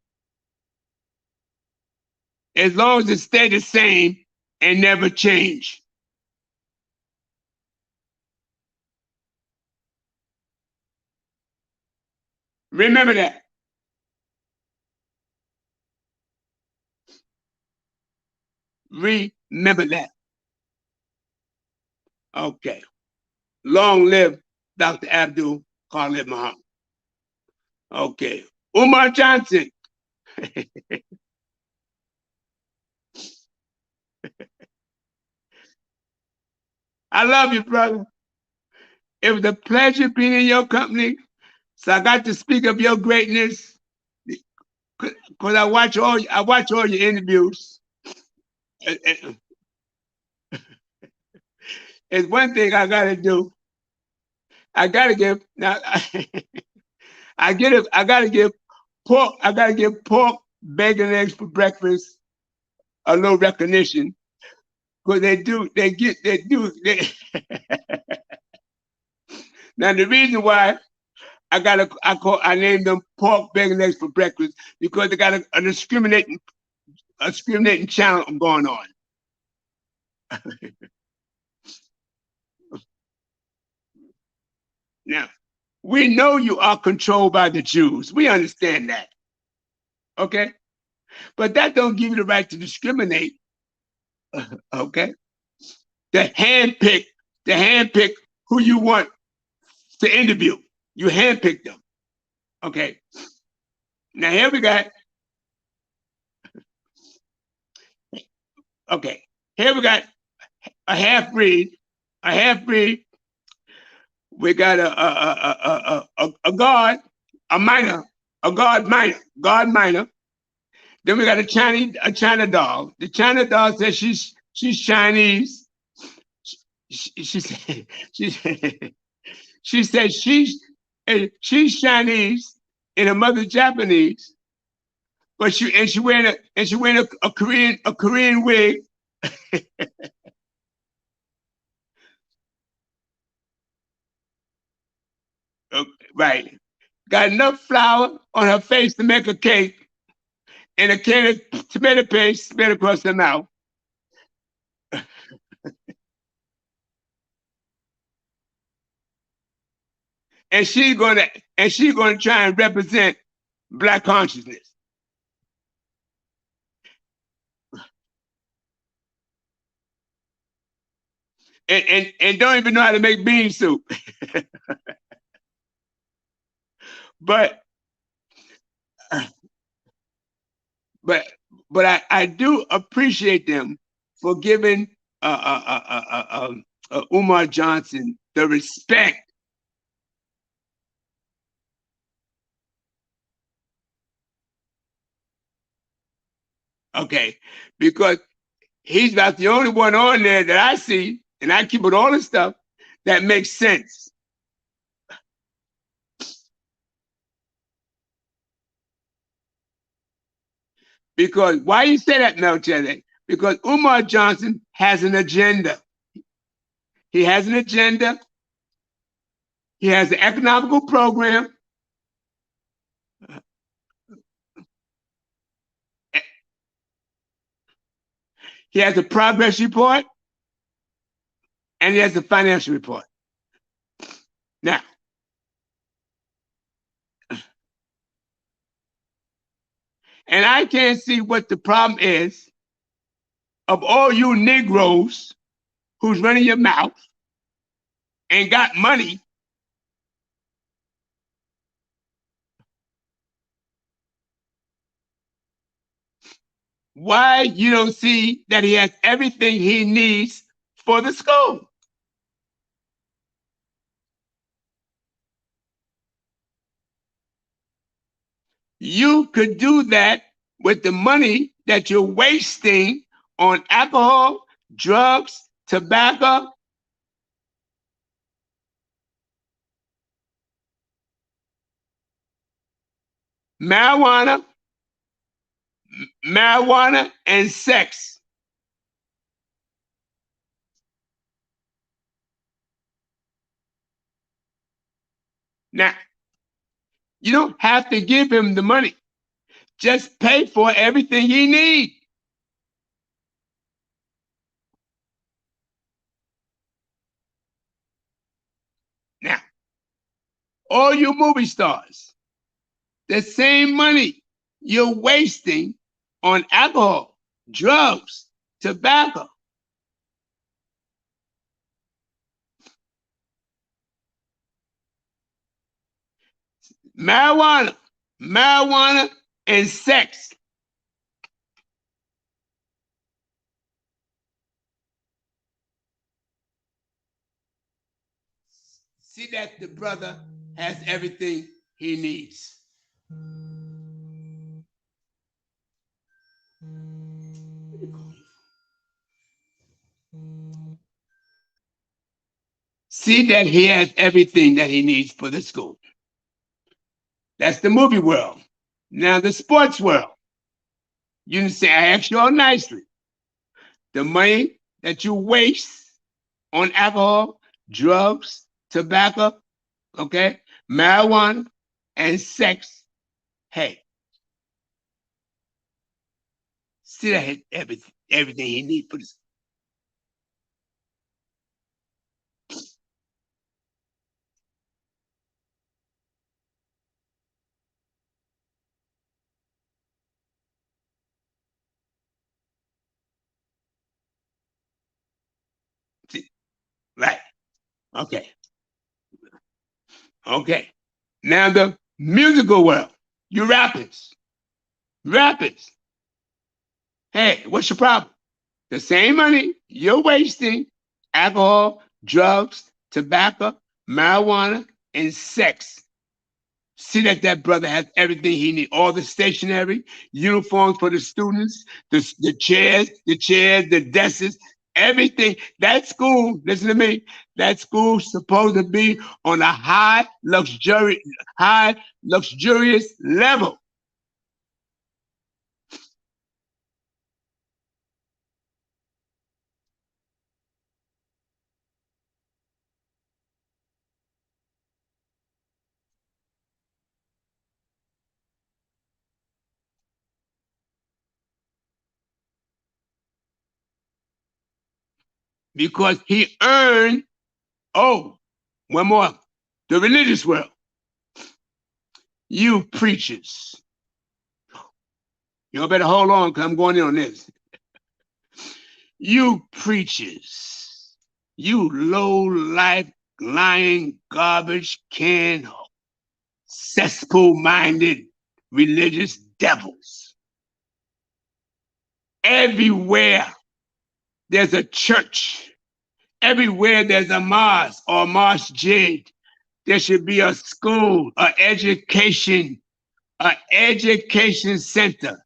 as long as it stays the same and never change. Remember that. Remember that. Okay. Long live Dr. Abdul Khallid Muhammad. Okay. Umar Johnson. I love you, brother. It was a pleasure being in your company. So I got to speak of your greatness because I watch all your interviews. It's one thing I gotta do. I gotta give now. I gotta give pork. I gotta give pork, bacon, and eggs for breakfast a little recognition because they do. Now the reason why I named them pork, bacon, and eggs for breakfast because they got a discriminating channel going on. Now, we know you are controlled by the Jews. We understand that. Okay? But that don't give you the right to discriminate. Okay? To handpick who you want to interview. You handpick them. Okay. Now here we got. Okay. Here we got a half breed. A half breed. We got a guard, a minor, a guard minor. Then we got a China doll. The China doll says she's Chinese. She said she's Chinese and her mother's Japanese, but she wearing a Korean wig. Right. Got enough flour on her face to make a cake and a can of tomato paste spread across her mouth. And she's gonna try and represent Black consciousness. And don't even know how to make bean soup. But I do appreciate them for giving Umar Johnson the respect. Okay, because he's about the only one on there that I see, and I keep with all the stuff that makes sense. Because why you say that, Melchizedek? Because Umar Johnson has an agenda. He has an agenda. He has an economical program. He has a progress report. And he has a financial report. Now, And I can't see what the problem is of all you Negroes who's running your mouth and got money. Why you don't see that he has everything he needs for the school? You could do that with the money that you're wasting on alcohol, drugs, tobacco, marijuana, and sex. Now, you don't have to give him the money. Just pay for everything he needs. Now, all you movie stars, the same money you're wasting on alcohol, drugs, tobacco, marijuana, and sex. See that the brother has everything he needs. See that he has everything that he needs for the school. That's the movie world. Now the sports world. You can say, I asked you all nicely. The money that you waste on alcohol, drugs, tobacco, okay, marijuana, and sex. Hey, see that he has everything he needs for this. See, right. Okay. Okay. Now the musical world. You rappers. Rappers. Hey, what's your problem? The same money you're wasting, alcohol, drugs, tobacco, marijuana, and sex. See that that brother has everything he needs, all the stationery, uniforms for the students, the chairs, the desks, everything. That school, listen to me, that school's supposed to be on a high luxurious level. Because he earned, one more, the religious world. You preachers, y'all better hold on because I'm going in on this. You preachers, you low life, lying, garbage can, cesspool minded religious devils. Everywhere there's a church, everywhere there's a mosque or masjid, there should be a school, an education center,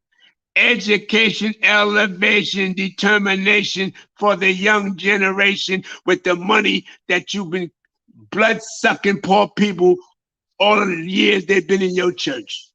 education, elevation, determination for the young generation with the money that you've been blood sucking poor people all of the years they've been in your church.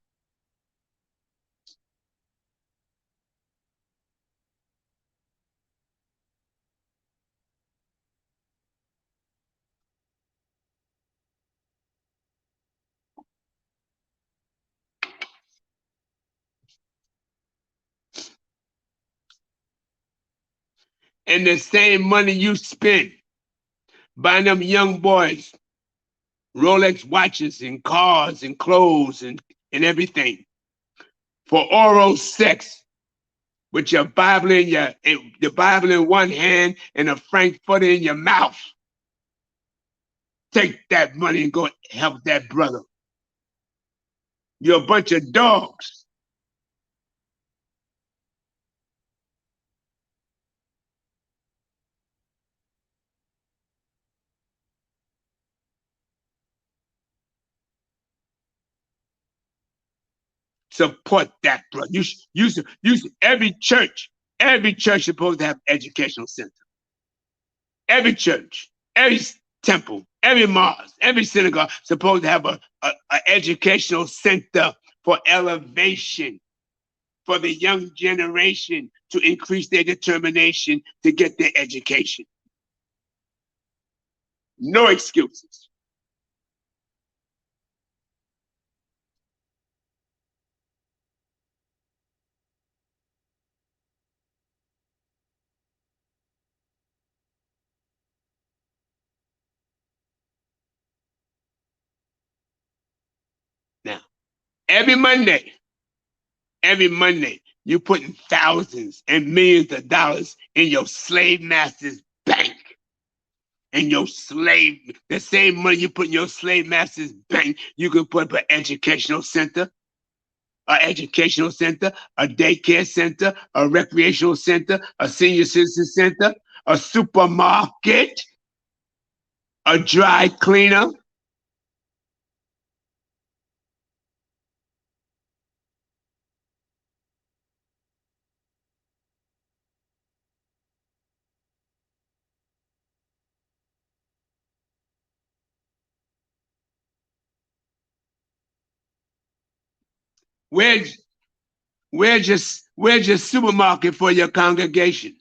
And the same money you spend buying them young boys Rolex watches and cars and clothes and everything. for oral sex with your Bible in your Bible in one hand and a Frankfurter in your mouth. Take that money and go help that brother. You're a bunch of dogs. Support that, brother. Every church is supposed to have educational center. Every church, every temple, every mosque, every synagogue supposed to have a educational center for elevation, for the young generation to increase their determination to get their education. No excuses. Now, every Monday, you're putting thousands and millions of dollars in your slave master's bank. And the same money you put in your slave master's bank, you can put up an educational center, a daycare center, a recreational center, a senior citizen center, a supermarket, a dry cleaner. Where's your supermarket for your congregation?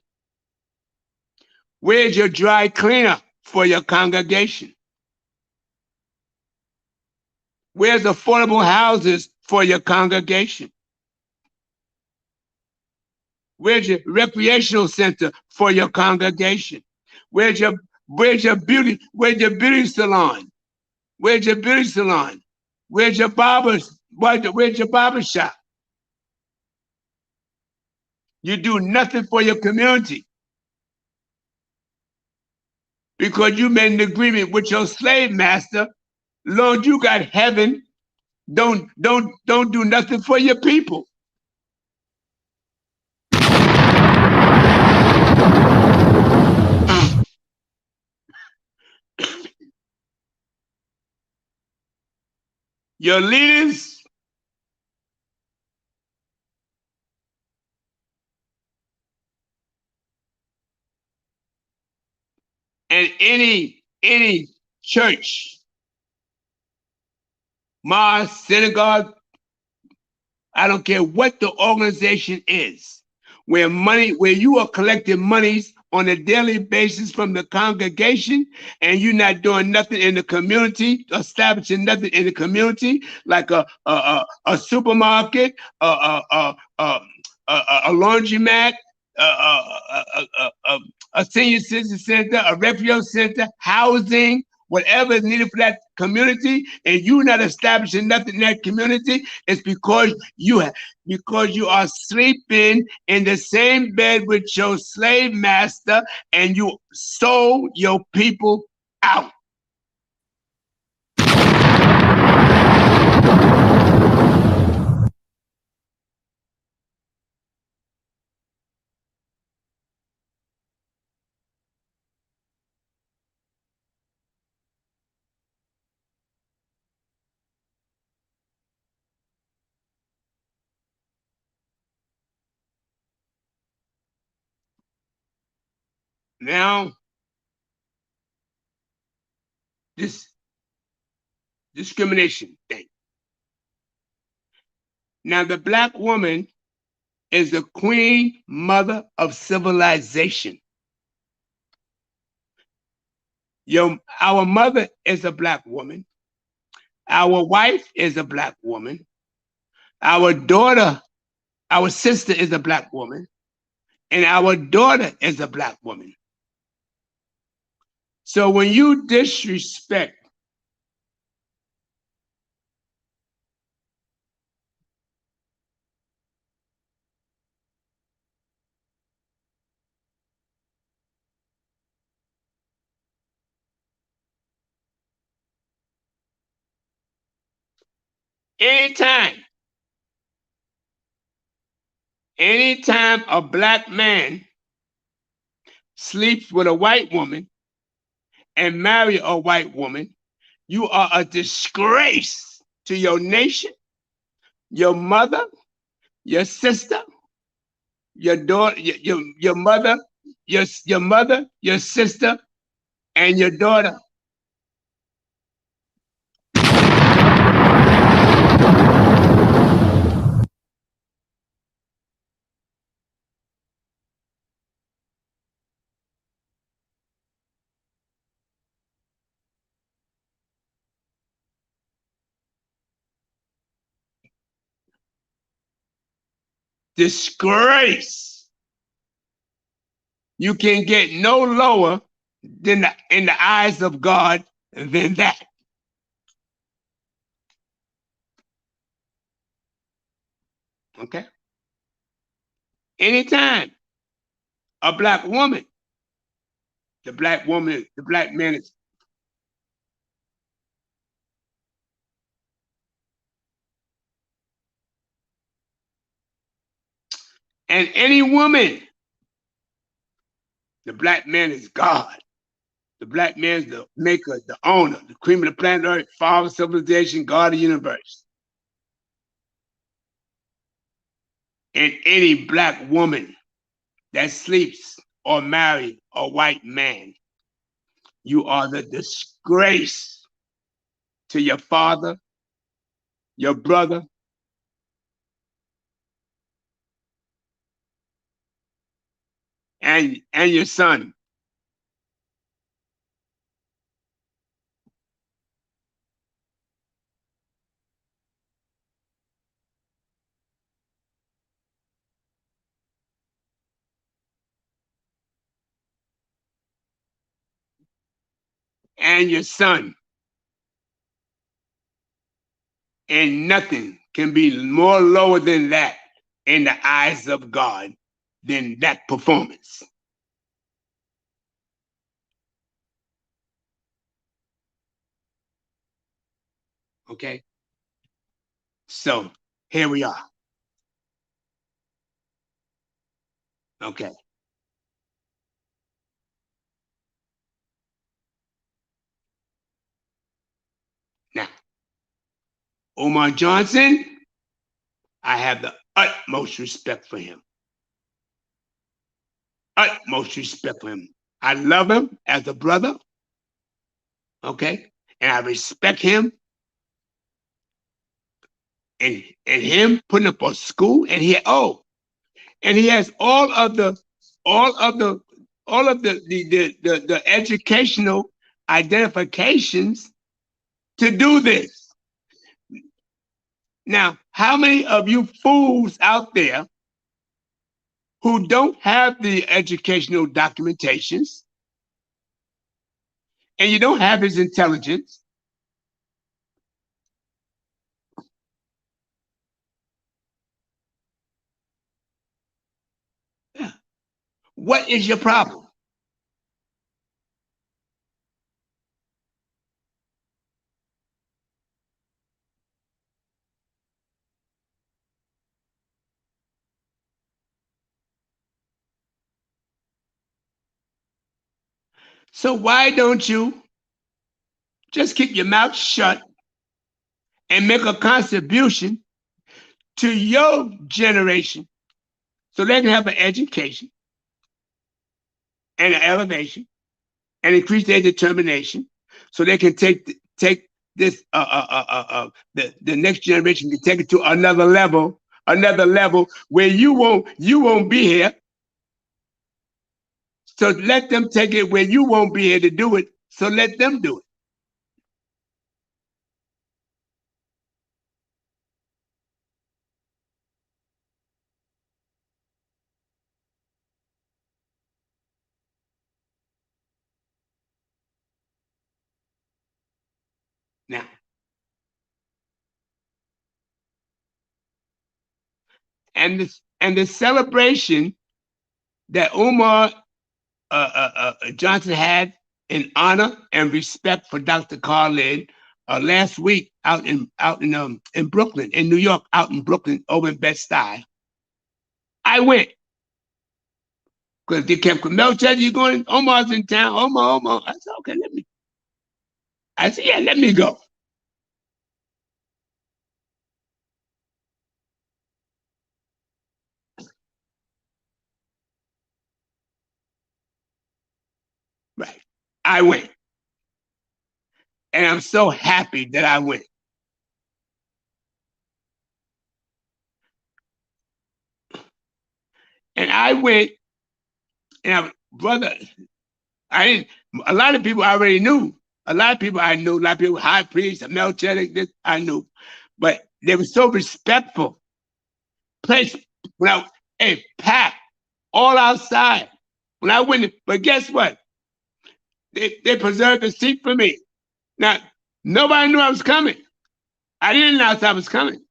Where's your dry cleaner for your congregation? Where's affordable houses for your congregation? Where's your recreational center for your congregation? Where's your beauty salon? Where's your beauty salon? Where's your barber shop? You do nothing for your community because you made an agreement with your slave master. Lord, you got heaven. Don't do nothing for your people. Your leaders and any church, mosque, synagogue, I don't care what the organization is, where you are collecting monies on a daily basis from the congregation and you're not doing nothing in the community, establishing nothing in the community, like a supermarket, a laundromat, a senior citizen center, a refugee center, housing, whatever is needed for that community, and you're not establishing nothing in that community, it's because you are sleeping in the same bed with your slave master and you sold your people out. Now, this discrimination thing. Now, the Black woman is the queen mother of civilization. Our mother is a Black woman. Our wife is a Black woman. Our sister is a Black woman. And our daughter is a Black woman. So when you disrespect Anytime a black man sleeps with a white woman and marry a white woman, you are a disgrace to your nation, your mother, your sister, your daughter, your mother, your mother, your sister, and your daughter. Disgrace. You can get no lower than in the eyes of God than that. Okay? Anytime a black woman, the black man is, and any woman, the black man is God. The black man is the maker, the owner, the cream of the planet Earth, father of civilization, God of the universe. And any black woman that sleeps or marries a white man, you are the disgrace to your father, your brother, and your son. And your son. And nothing can be more lower than that in the eyes of God than that performance. Okay? So here we are. Okay. Now, Umar Johnson, I have the utmost respect for him. Utmost respect for him. I love him as a brother. Okay? And I respect him. And him putting up a school, and he has all of the educational identifications to do this. Now, how many of you fools out there who don't have the educational documentations and you don't have his intelligence? What is your problem? So why don't you just keep your mouth shut and make a contribution to your generation so they can have an education and an elevation and increase their determination so they can take this the next generation can take it to another level where you won't be here. So let them take it where you won't be here to do it. So let them do it. Now, and the celebration that Umar Johnson had in honor and respect for Dr. Khallid last week out in Brooklyn, in New York, out in Brooklyn, over in Bed-Stuy. I went because they kept Melchett, you going? Omar's in town. Omar. I said, okay, let me go. Right. I went. And I'm so happy that I went. And I went, and a lot of people I already knew. A lot of people I knew, a lot of people, high priest, Melchizedek, this I knew. But they were so respectful. Place, packed, all outside. When I went, but guess what? They preserved a seat for me. Now, nobody knew I was coming. I didn't announce I was coming.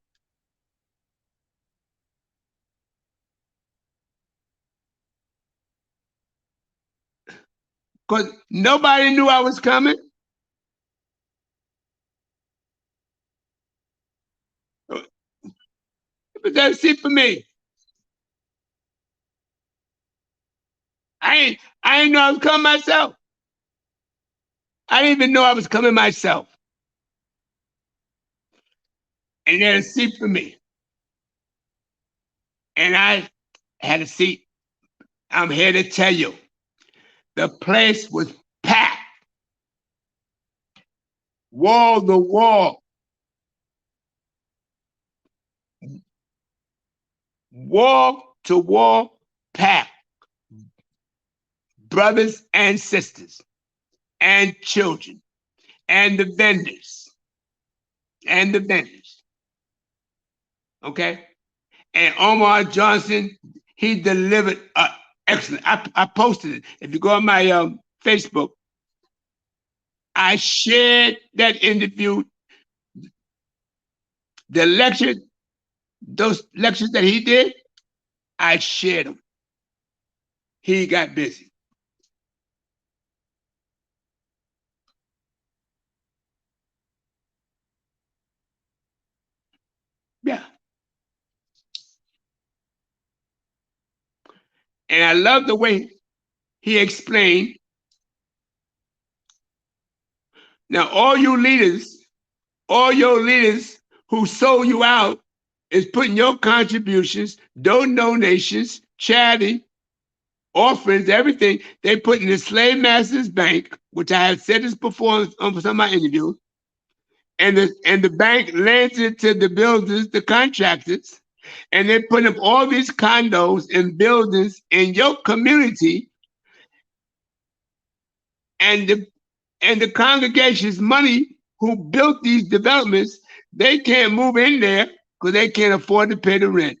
Because nobody knew I was coming. But that's it for me. I didn't know I was coming myself. I didn't even know I was coming myself. And there's a seat for me. And I had a seat. I'm here to tell you, the place was packed. Wall to wall. Wall to wall packed. Brothers and sisters and children and the vendors. Okay? And Omar Johnson, he delivered excellent. I posted it. If you go on my Facebook, I shared that interview. The lecture, those lectures that he did, I shared them. He got busy. Yeah. And I love the way he explained. Now, all your leaders who sold you out is putting your contributions, donations, charity, offerings, everything, they put in the slave master's bank, which I have said this before on some of my interviews, and the bank lends it to the builders, the contractors, and they put up all these condos and buildings in your community, and the congregation's money who built these developments, they can't move in there because they can't afford to pay the rent.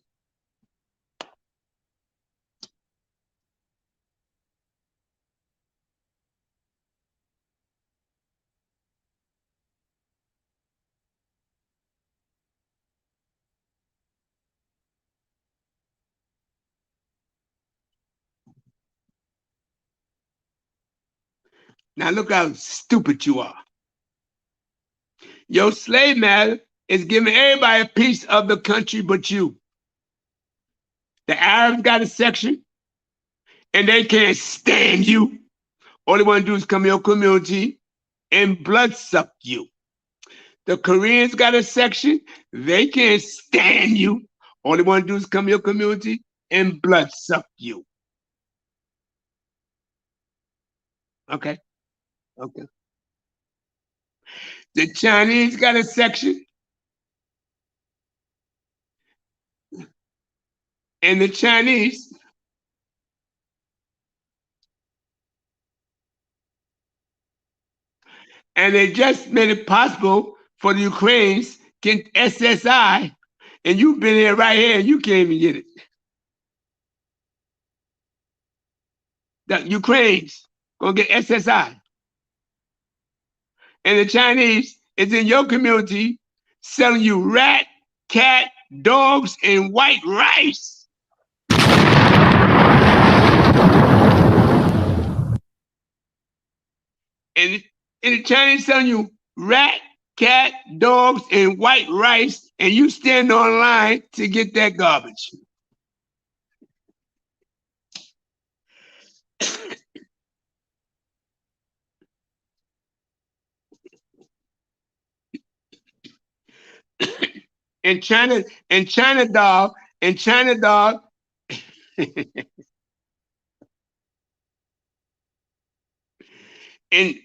Now look how stupid you are. Your slave master is giving everybody a piece of the country but you. The Arabs got a section, and they can't stand you. All they want to do is come to your community and blood suck you. The Koreans got a section, they can't stand you. All they want to do is come to your community and blood suck you. Okay. The Chinese got a section, and the Chinese and they just made it possible for the Ukrainians get SSI, and you've been here right here and you can't even get it. The Ukrainians gonna get SSI. And the Chinese is in your community selling you rat, cat, dogs, and white rice. And the Chinese selling you rat, cat, dogs, and white rice, and you stand online to get that garbage. and China, and China dog, and China dog, and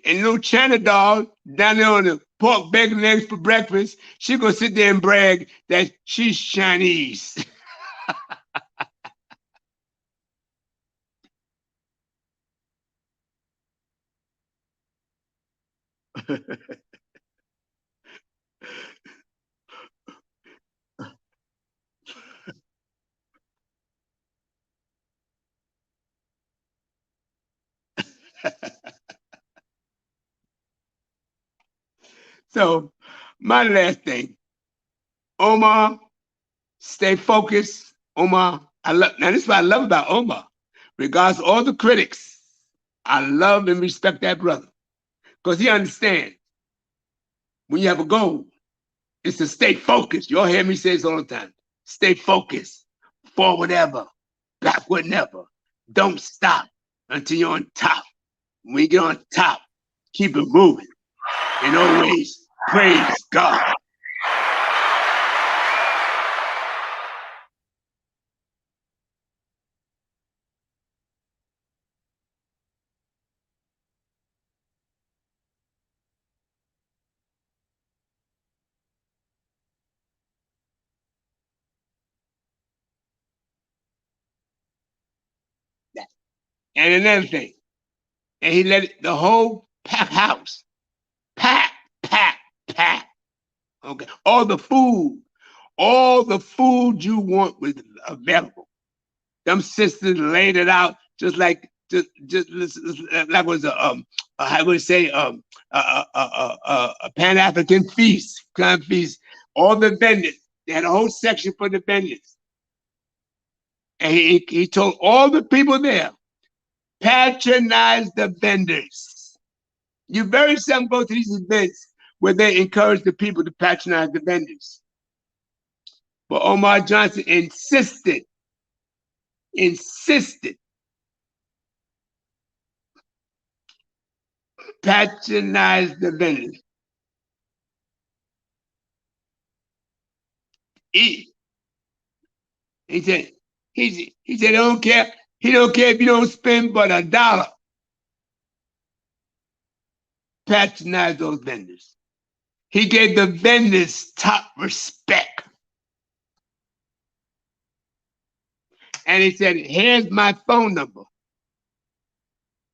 little China dog down there on the pork, bacon, and eggs for breakfast, she gonna sit there and brag that she's Chinese. So my last thing, Omar, stay focused. Omar, I love now this is what I love about Omar. Regards to all the critics, I love and respect that brother. Because he understands when you have a goal, it's to stay focused. You all hear me say this all the time. Stay focused. Forward ever, backward never. Don't stop until you're on top. When you get on top, keep it moving. And always praise God. And another thing, and he let the whole pack house, pack, pack, pack. Okay, all the food you want was available. Them sisters laid it out just like just like was I would say a Pan African feast, kind of feast. All the vendors, they had a whole section for the vendors, and he told all the people there, patronize the vendors. You very seldom go to these events where they encourage the people to patronize the vendors. But Omar Johnson insisted, patronize the vendors. He said, he said, he don't care. He don't care if you don't spend but $1. Patronize those vendors. He gave the vendors top respect. And he said, here's my phone number.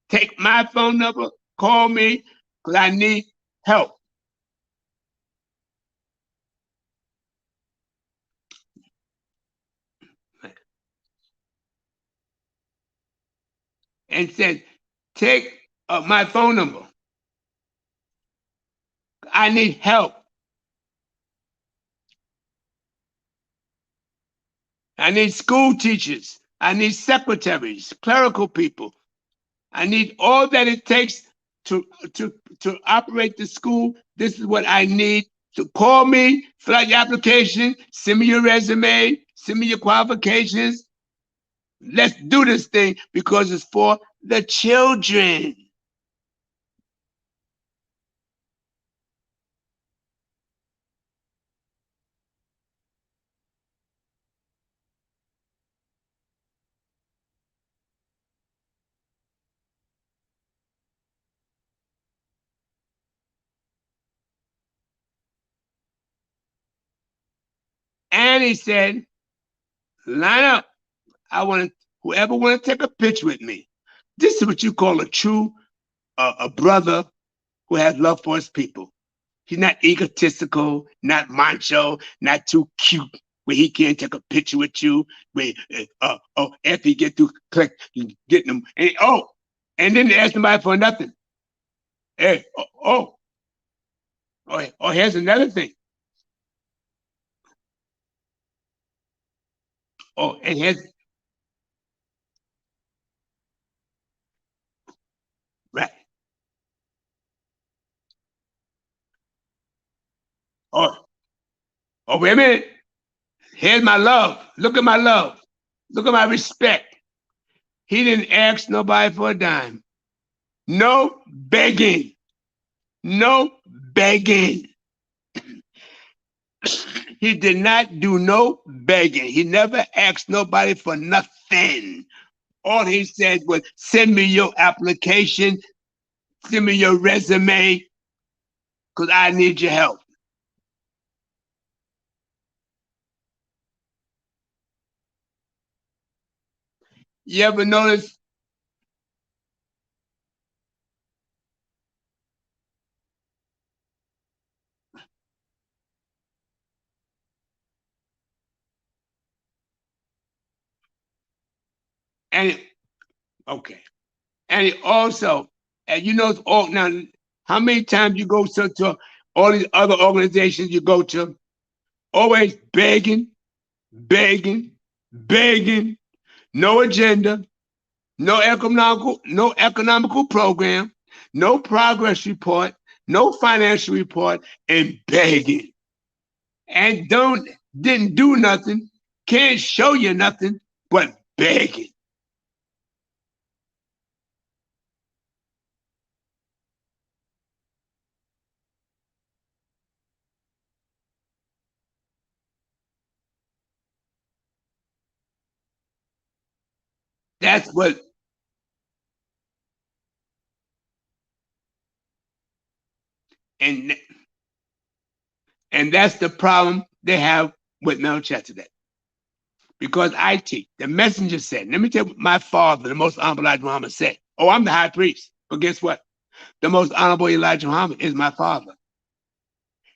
Take my phone number, call me, because I need help. And said, take my phone number. I need help. I need school teachers. I need secretaries, clerical people. I need all that it takes to operate the school. This is what I need. So call me, fill out your application, send me your resume, send me your qualifications. Let's do this thing because it's for the children. And he said, line up. I want whoever want to take a picture with me. This is what you call a true a brother who has love for his people. He's not egotistical, not macho, not too cute, where he can't take a picture with you. Where after he get through getting them, and then they ask somebody for nothing. Hey, here's another thing. And here's right. Oh, wait a minute. Here's my love. Look at my love. Look at my respect. He didn't ask nobody for a dime. No begging. No begging. He did not do no begging. He never asked nobody for nothing. All he said was, send me your application, send me your resume, because I need your help. You ever notice? And okay. And he also, and you know, now, how many times you go to all these other organizations you go to, always begging, begging, begging, no agenda, no economical program, no progress report, no financial report, and begging. And didn't do nothing, can't show you nothing, but begging. That's what, and and that's the problem they have with Melchizedek. Because I teach. The messenger said, let me tell you what my father, the most honorable Elijah Muhammad, said. Oh, I'm the high priest. But guess what? The most honorable Elijah Muhammad is my father.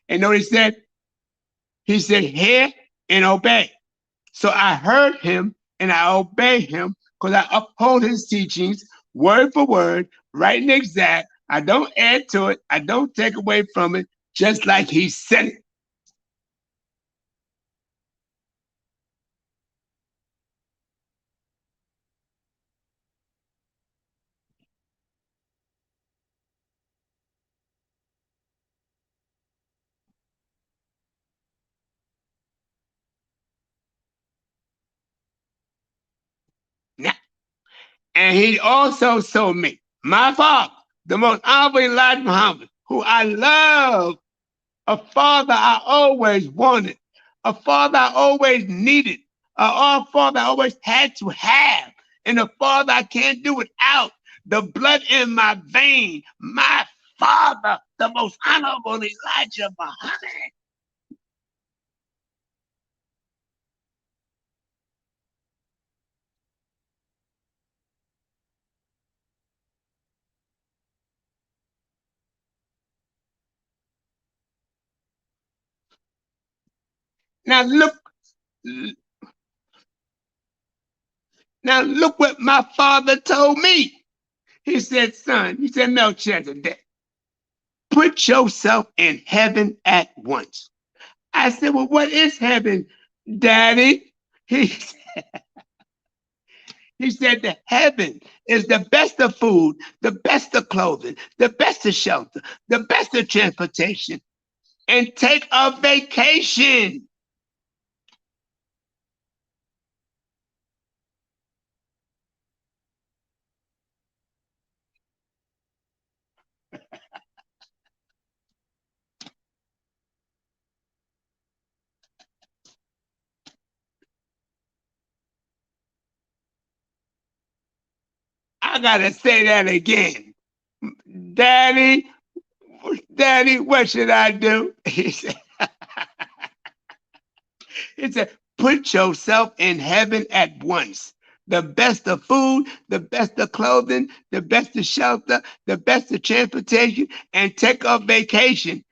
And know what he said? He said, hear and obey. So I heard him and I obey him because I uphold his teachings word for word, right and exact. I don't add to it. I don't take away from it, just like he said it. Now, and he also told me, my father, the most honorable Elijah Muhammad, who I love, a father I always wanted, a father I always needed, a father I always had to have, and a father I can't do without. The blood in my vein, my father, the most honorable Elijah Muhammad. Now look what my father told me. He said, son, he said, Melchizedek, put yourself in heaven at once. I said, well, what is heaven, Daddy? He He said the heaven is the best of food, the best of clothing, the best of shelter, the best of transportation, and take a vacation. I gotta say that again. Daddy, Daddy, what should I do? He said, put yourself in heaven at once. The best of food, the best of clothing, the best of shelter, the best of transportation, and take a vacation.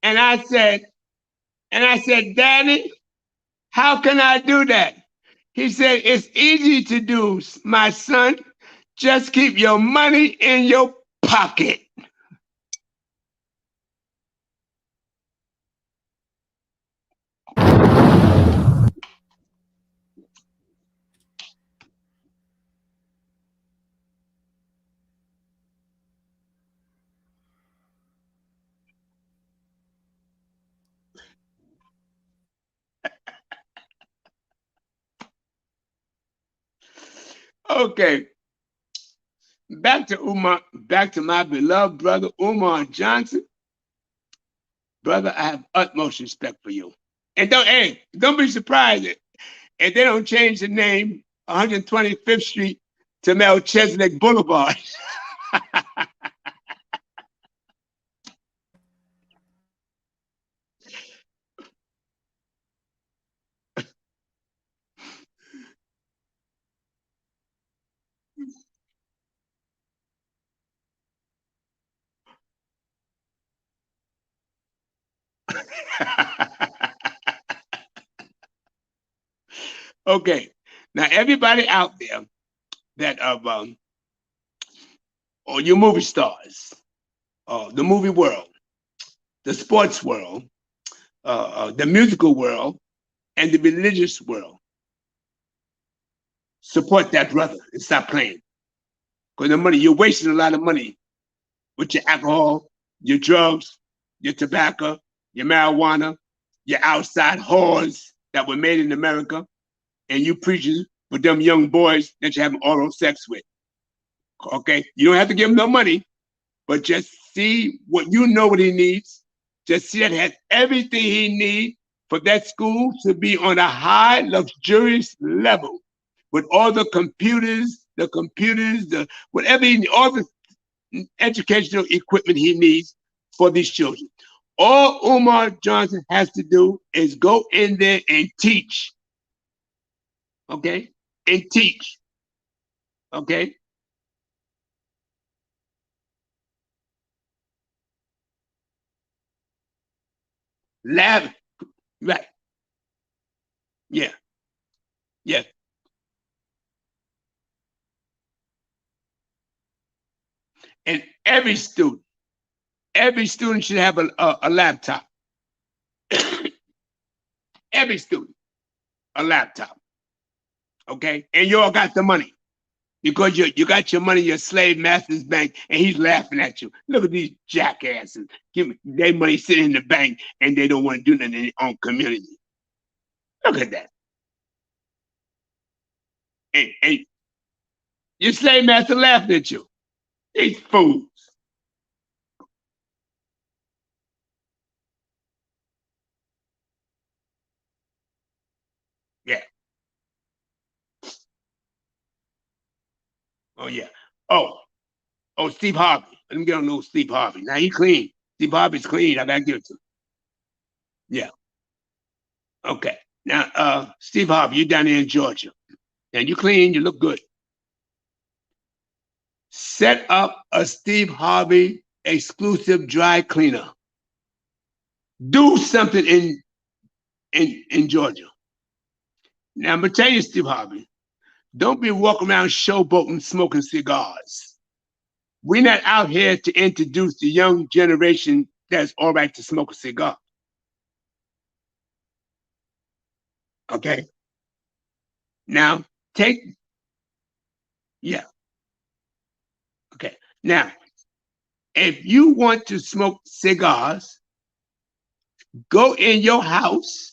And I said, Daddy, how can I do that? He said, it's easy to do, my son. Just keep your money in your pocket. Okay. Back to Umar, back to my beloved brother Umar Johnson. Brother, I have utmost respect for you. And don't be surprised if they don't change the name 125th Street to Melchizedek Boulevard. Okay. Now everybody out there that or your movie stars, the movie world, the sports world, the musical world, and the religious world, support that brother and stop playing. Because the money, you're wasting a lot of money with your alcohol, your drugs, your tobacco, your marijuana, your outside whores that were made in America, and you preachers with them young boys that you're having oral sex with. Okay? You don't have to give him no money, but just see what you know what he needs. Just see that he has everything he needs for that school to be on a high, luxurious level with all the computers, the whatever all the educational equipment he needs for these children. All Umar Johnson has to do is go in there and teach. Okay? And teach. Okay? Lab, right. Yeah. Yeah. And every student should have a laptop. Every student, a laptop. Okay? And you all got the money. Because you got your money in your slave master's bank, and he's laughing at you. Look at these jackasses. Give me their money sitting in the bank, and they don't want to do nothing in their own community. Look at that. And your slave master laughing at you. These fools. Yeah. Oh, yeah. Oh, Steve Harvey. Let me get on little Steve Harvey. Now he clean. Steve Harvey's clean. I gotta give it to him. Yeah. Okay. Now, Steve Harvey, you down there in Georgia. And you clean, you look good. Set up a Steve Harvey exclusive dry cleaner. Do something in Georgia. Now I'm gonna tell you, Steve Harvey, don't be walking around showboating, smoking cigars. We're not out here to introduce the young generation that's all right to smoke a cigar. Okay. Now yeah. Okay. Now, if you want to smoke cigars, go in your house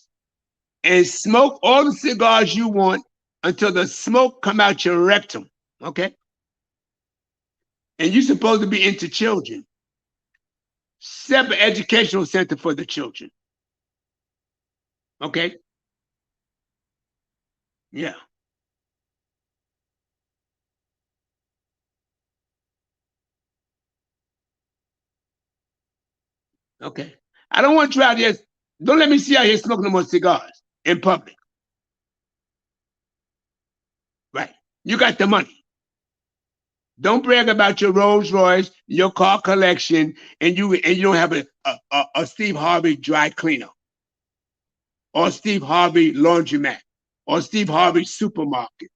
and smoke all the cigars you want until the smoke come out your rectum. Okay. And you're supposed to be into children. Set up an educational center for the children. Okay. Yeah. Okay. I don't want you out here. Don't let me see out here smoking no more cigars in public. Right. You got the money. Don't brag about your Rolls Royce, your car collection, and you don't have a Steve Harvey dry cleaner, or Steve Harvey laundromat, or Steve Harvey supermarket.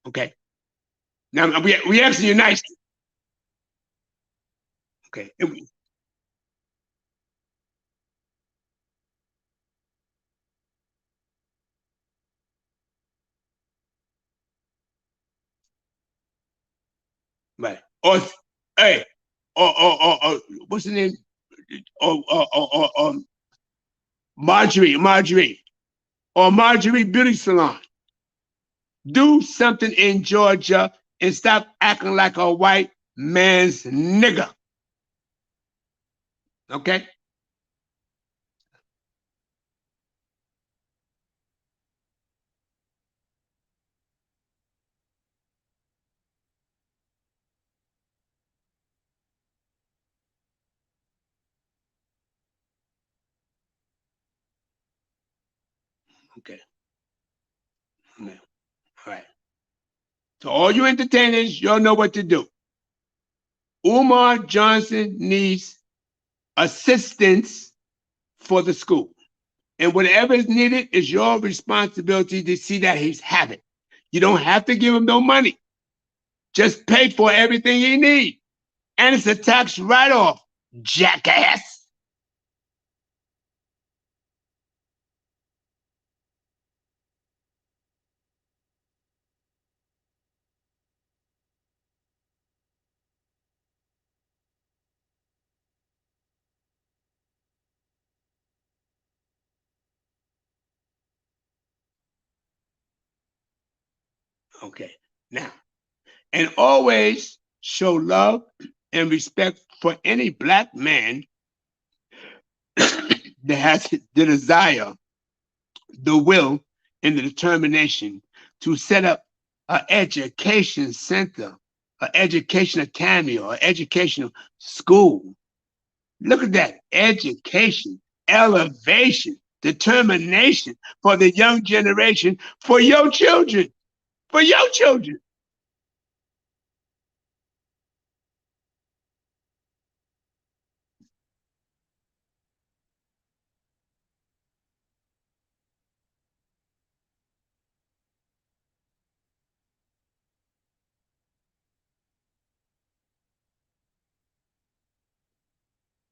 Okay. Now we asking you nicely. Okay. Right. Or hey, or what's the name? Or Marjorie or Marjorie Beauty Salon. Do something in Georgia and stop acting like a white man's nigger. Okay? Okay. Okay. All right. So all you entertainers, y'all know what to do. Umar Johnson needs assistance for the school. And whatever is needed is your responsibility to see that he's having. You don't have to give him no money. Just pay for everything he needs. And it's a tax write-off, jackass. Okay. Now, and always show love and respect for any black man that has the desire, the will, and the determination to set up an education center, an education academy, or educational school. Look at that education, elevation, determination for the young generation, for your children, for your children.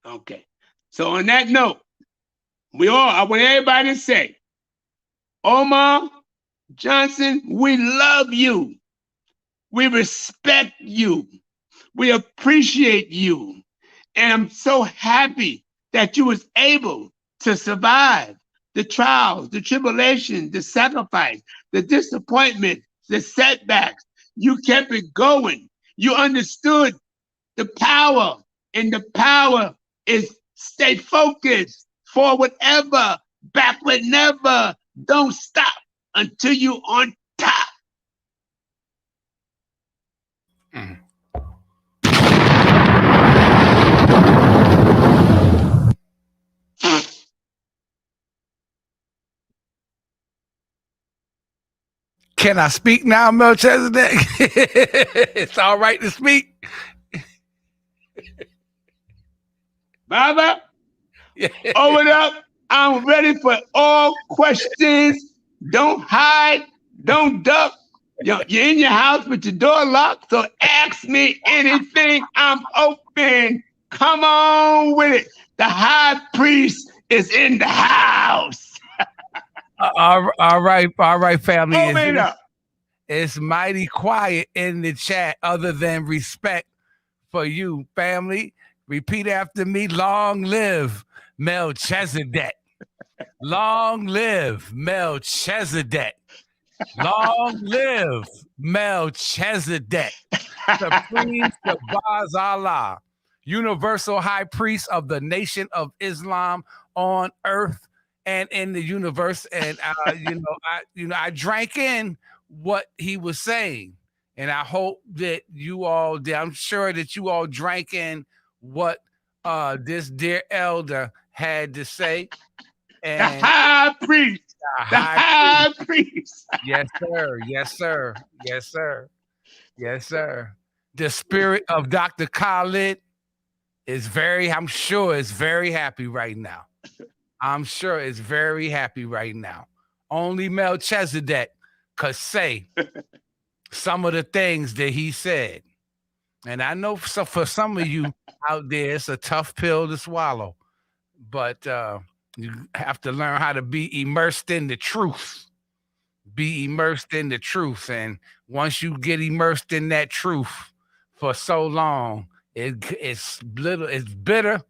Okay. So on that note, I want everybody to say, Omar Johnson, we love you. We respect you. We appreciate you. And I'm so happy that you was able to survive the trials, the tribulations, the sacrifice, the disappointment, the setbacks. You kept it going. You understood the power, and the power is stay focused, forward ever, backward never. Don't stop until you on top. Mm. Can I speak now, Melchizedek? It's all right to speak. Baba, open up. I'm ready for all questions. Don't hide. Don't duck. You're in your house with your door locked, so ask me anything. I'm open. Come on with it. The high priest is in the house. All right, family. Open it up. It's mighty quiet in the chat, other than respect for you, family. Repeat after me. Long live Melchizedek. Long live Melchizedek. Long live Melchizedek. Supreme Shabazz Allah, universal high priest of the nation of Islam on earth and in the universe. And I drank in what he was saying, and I hope that you all did. I'm sure that you all drank in what this dear elder had to say. And the high priest. The high priest. Yes, sir. Yes, sir. Yes, sir. Yes, sir. The spirit of Dr. Khallid I'm sure is very happy right now. I'm sure it's very happy right now. Only Melchizedek could say some of the things that he said. And I know for some of you out there, it's a tough pill to swallow, but you have to learn how to be immersed in the truth. Be immersed in the truth. And once you get immersed in that truth for so long, it's bitter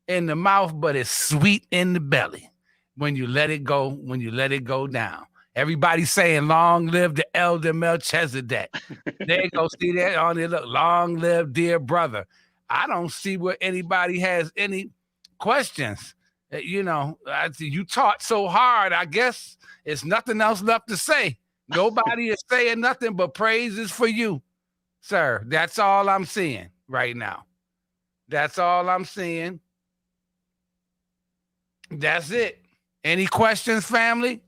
in the mouth, but it's sweet in the belly when you let it go, down. Everybody's saying, long live the elder Melchizedek. There you go. See that on there? Look, long live dear brother. I don't see where anybody has any questions. You know, you taught so hard, I guess it's nothing else left to say. Nobody is saying nothing but praises for you, sir. That's all I'm seeing right now. That's all I'm seeing. That's it. Any questions, family?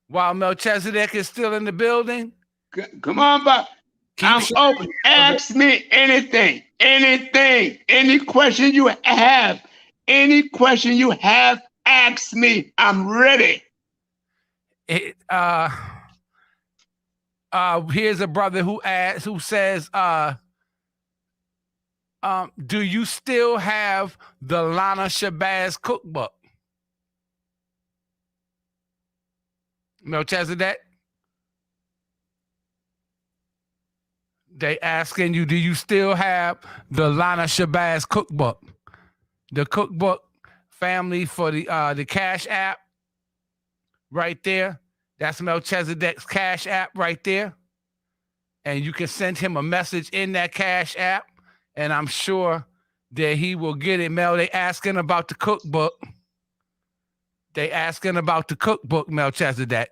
While Melchizedek is still in the building? Come on, Bob. I'm open. Ask me anything. Any question you have. Any question you have, ask me. I'm ready. Here's a brother who says, do you still have the Lana Shabazz cookbook? Melchizedek? They asking you, do you still have the Lana Shabazz cookbook? The cookbook, family, for the Cash App right there. That's Melchizedek's Cash App right there. And you can send him a message in that Cash App, and I'm sure that he will get it. Mel, they asking about the cookbook. Melchizedek.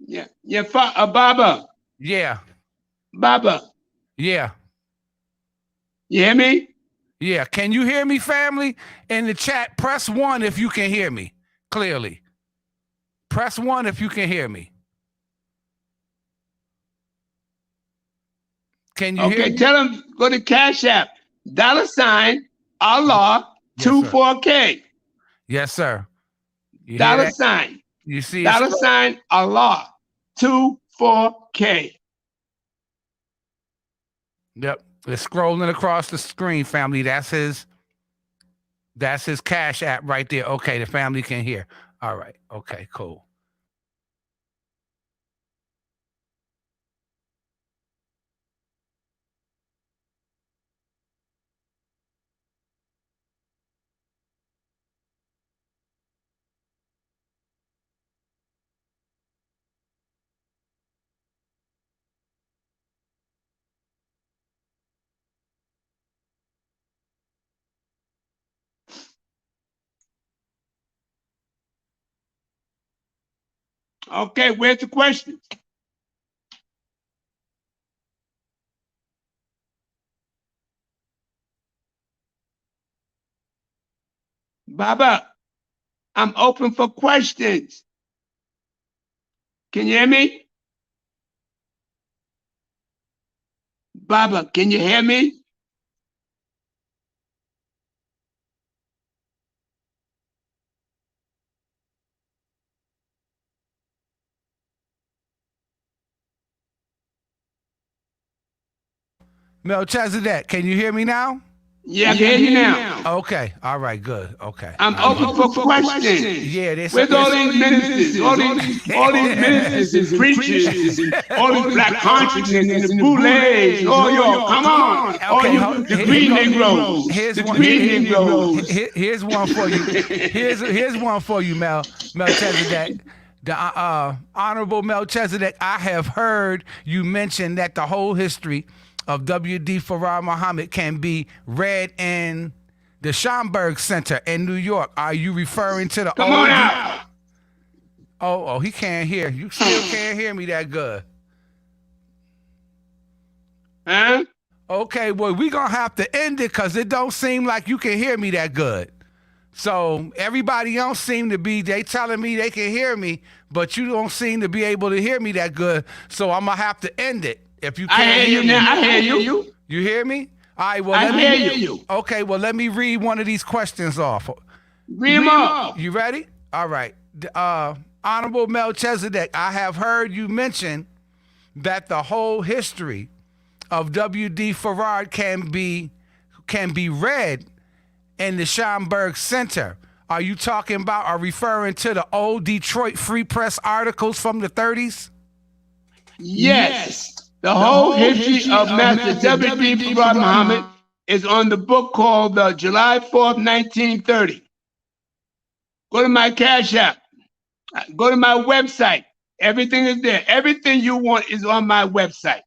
Yeah, Baba. Yeah. Baba. Yeah. You hear me? Yeah. Can you hear me, family? In the chat, press 1 if you can hear me clearly. Press 1 if you can hear me. Can you hear me? Tell them, go to Cash App. $ Allah 24K. Yes, sir. $. You see $ Allah 24K. Yep. It's scrolling across the screen, family. That's his Cash App right there. Okay, the family can hear. All right. Okay, cool. Okay, where's the question? Baba, I'm open for questions. Can you hear me? Baba, can you hear me? Melchizedek, can you hear me now? Yeah, I can hear you now. Okay. All right, good. Okay. I'm open for questions. Yeah, where's all these ministers? All these ministers and preachers and all these black consciousness and the boulets. Oh, yo, come on. Okay, the green Negroes. Here's one for you. Here's one for you, Melchizedek. The Honorable Melchizedek, I have heard you mention that the whole history of W.D. Farrar Muhammad can be read in the Schomburg Center in New York. Are you referring to the Come on out. Oh, he can't hear. You still can't hear me that good. Huh? Okay, well, we're going to have to end it because it don't seem like you can hear me that good. So everybody else seem to be, they telling me they can hear me, but you don't seem to be able to hear me that good. So I'm going to have to end it. If you can't I hear you now. I hear you. You hear me? All right, well, I hear you. Okay, well, let me read one of these questions off. Read them up. You ready? All right. Honorable Melchizedek, I have heard you mention that the whole history of W.D. Farad can be read in the Schomburg Center? Are you talking about or referring to the old Detroit Free Press articles from the 30s? Yes. The whole history of Master W.D. Farad Muhammad is on the book called July 4th, 1930. Go to my Cash App. Go to my website. Everything is there. Everything you want is on my website.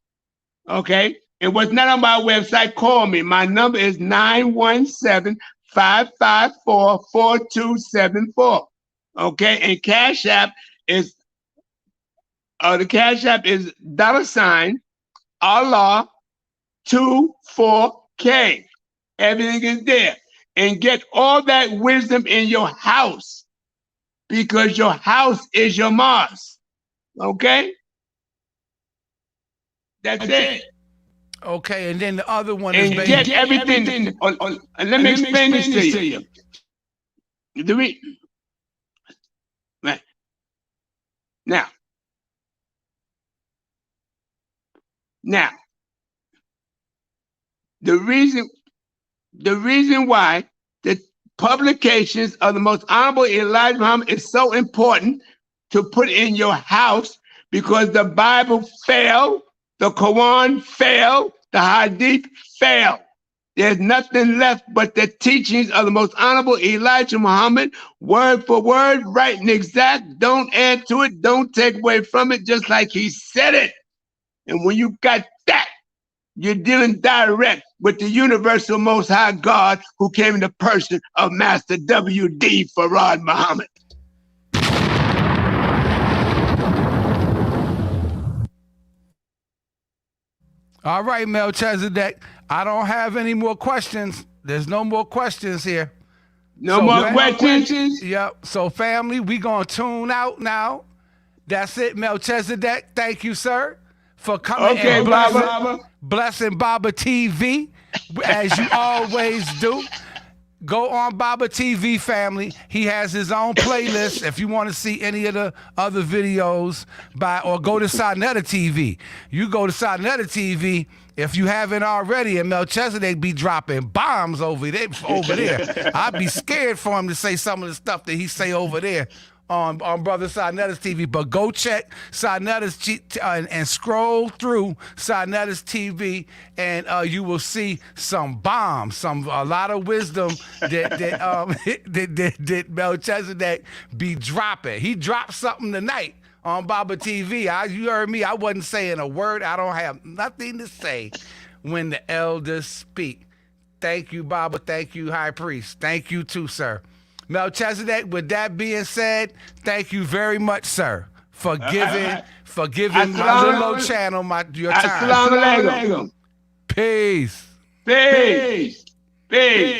Okay? And what's not on my website, call me. My number is 917-554-4274. Okay? And Cash App is the Cash App is $Allah 24K. Everything is there. And get all that wisdom in your house, because your house is your mosque. Okay? That's it. Okay, and then the other one and is get everything. And let me explain this to you. Right. Now, the reason why the publications of the most honorable Elijah Muhammad is so important to put in your house, because the Bible failed, the Quran failed, the Hadith failed. There's nothing left but the teachings of the most honorable Elijah Muhammad, word for word, right and exact. Don't add to it, don't take away from it, just like he said it. And when you got that, you're dealing direct with the universal most high God, who came in the person of Master W.D. Farad Muhammad. All right, Melchizedek. I don't have any more questions. There's no more questions here. No more questions? Yep. So, family, we going to tune out now. That's it, Melchizedek. Thank you, sir, for coming and blessing Baba TV, as you always do. Go on Baba TV, family. He has his own playlist. If you want to see any of the other videos, or go to Sarnetta TV. You go to Sarnetta TV if you haven't already, and Melchizedek be dropping bombs over there. I'd be scared for him to say some of the stuff that he say over there on Brother Sarnetta's TV. But go check Sarnetta's and scroll through Sarnetta's TV, and you will see some bombs, a lot of wisdom that Melchizedek be dropping. He dropped something tonight on Baba TV. You heard me. I wasn't saying a word. I don't have nothing to say when the elders speak. Thank you, Baba. Thank you, High Priest. Thank you too, sir. Melchizedek, with that being said, thank you very much, sir, for giving my little old channel your time. Assalamu alaikum. Peace. Peace. Peace.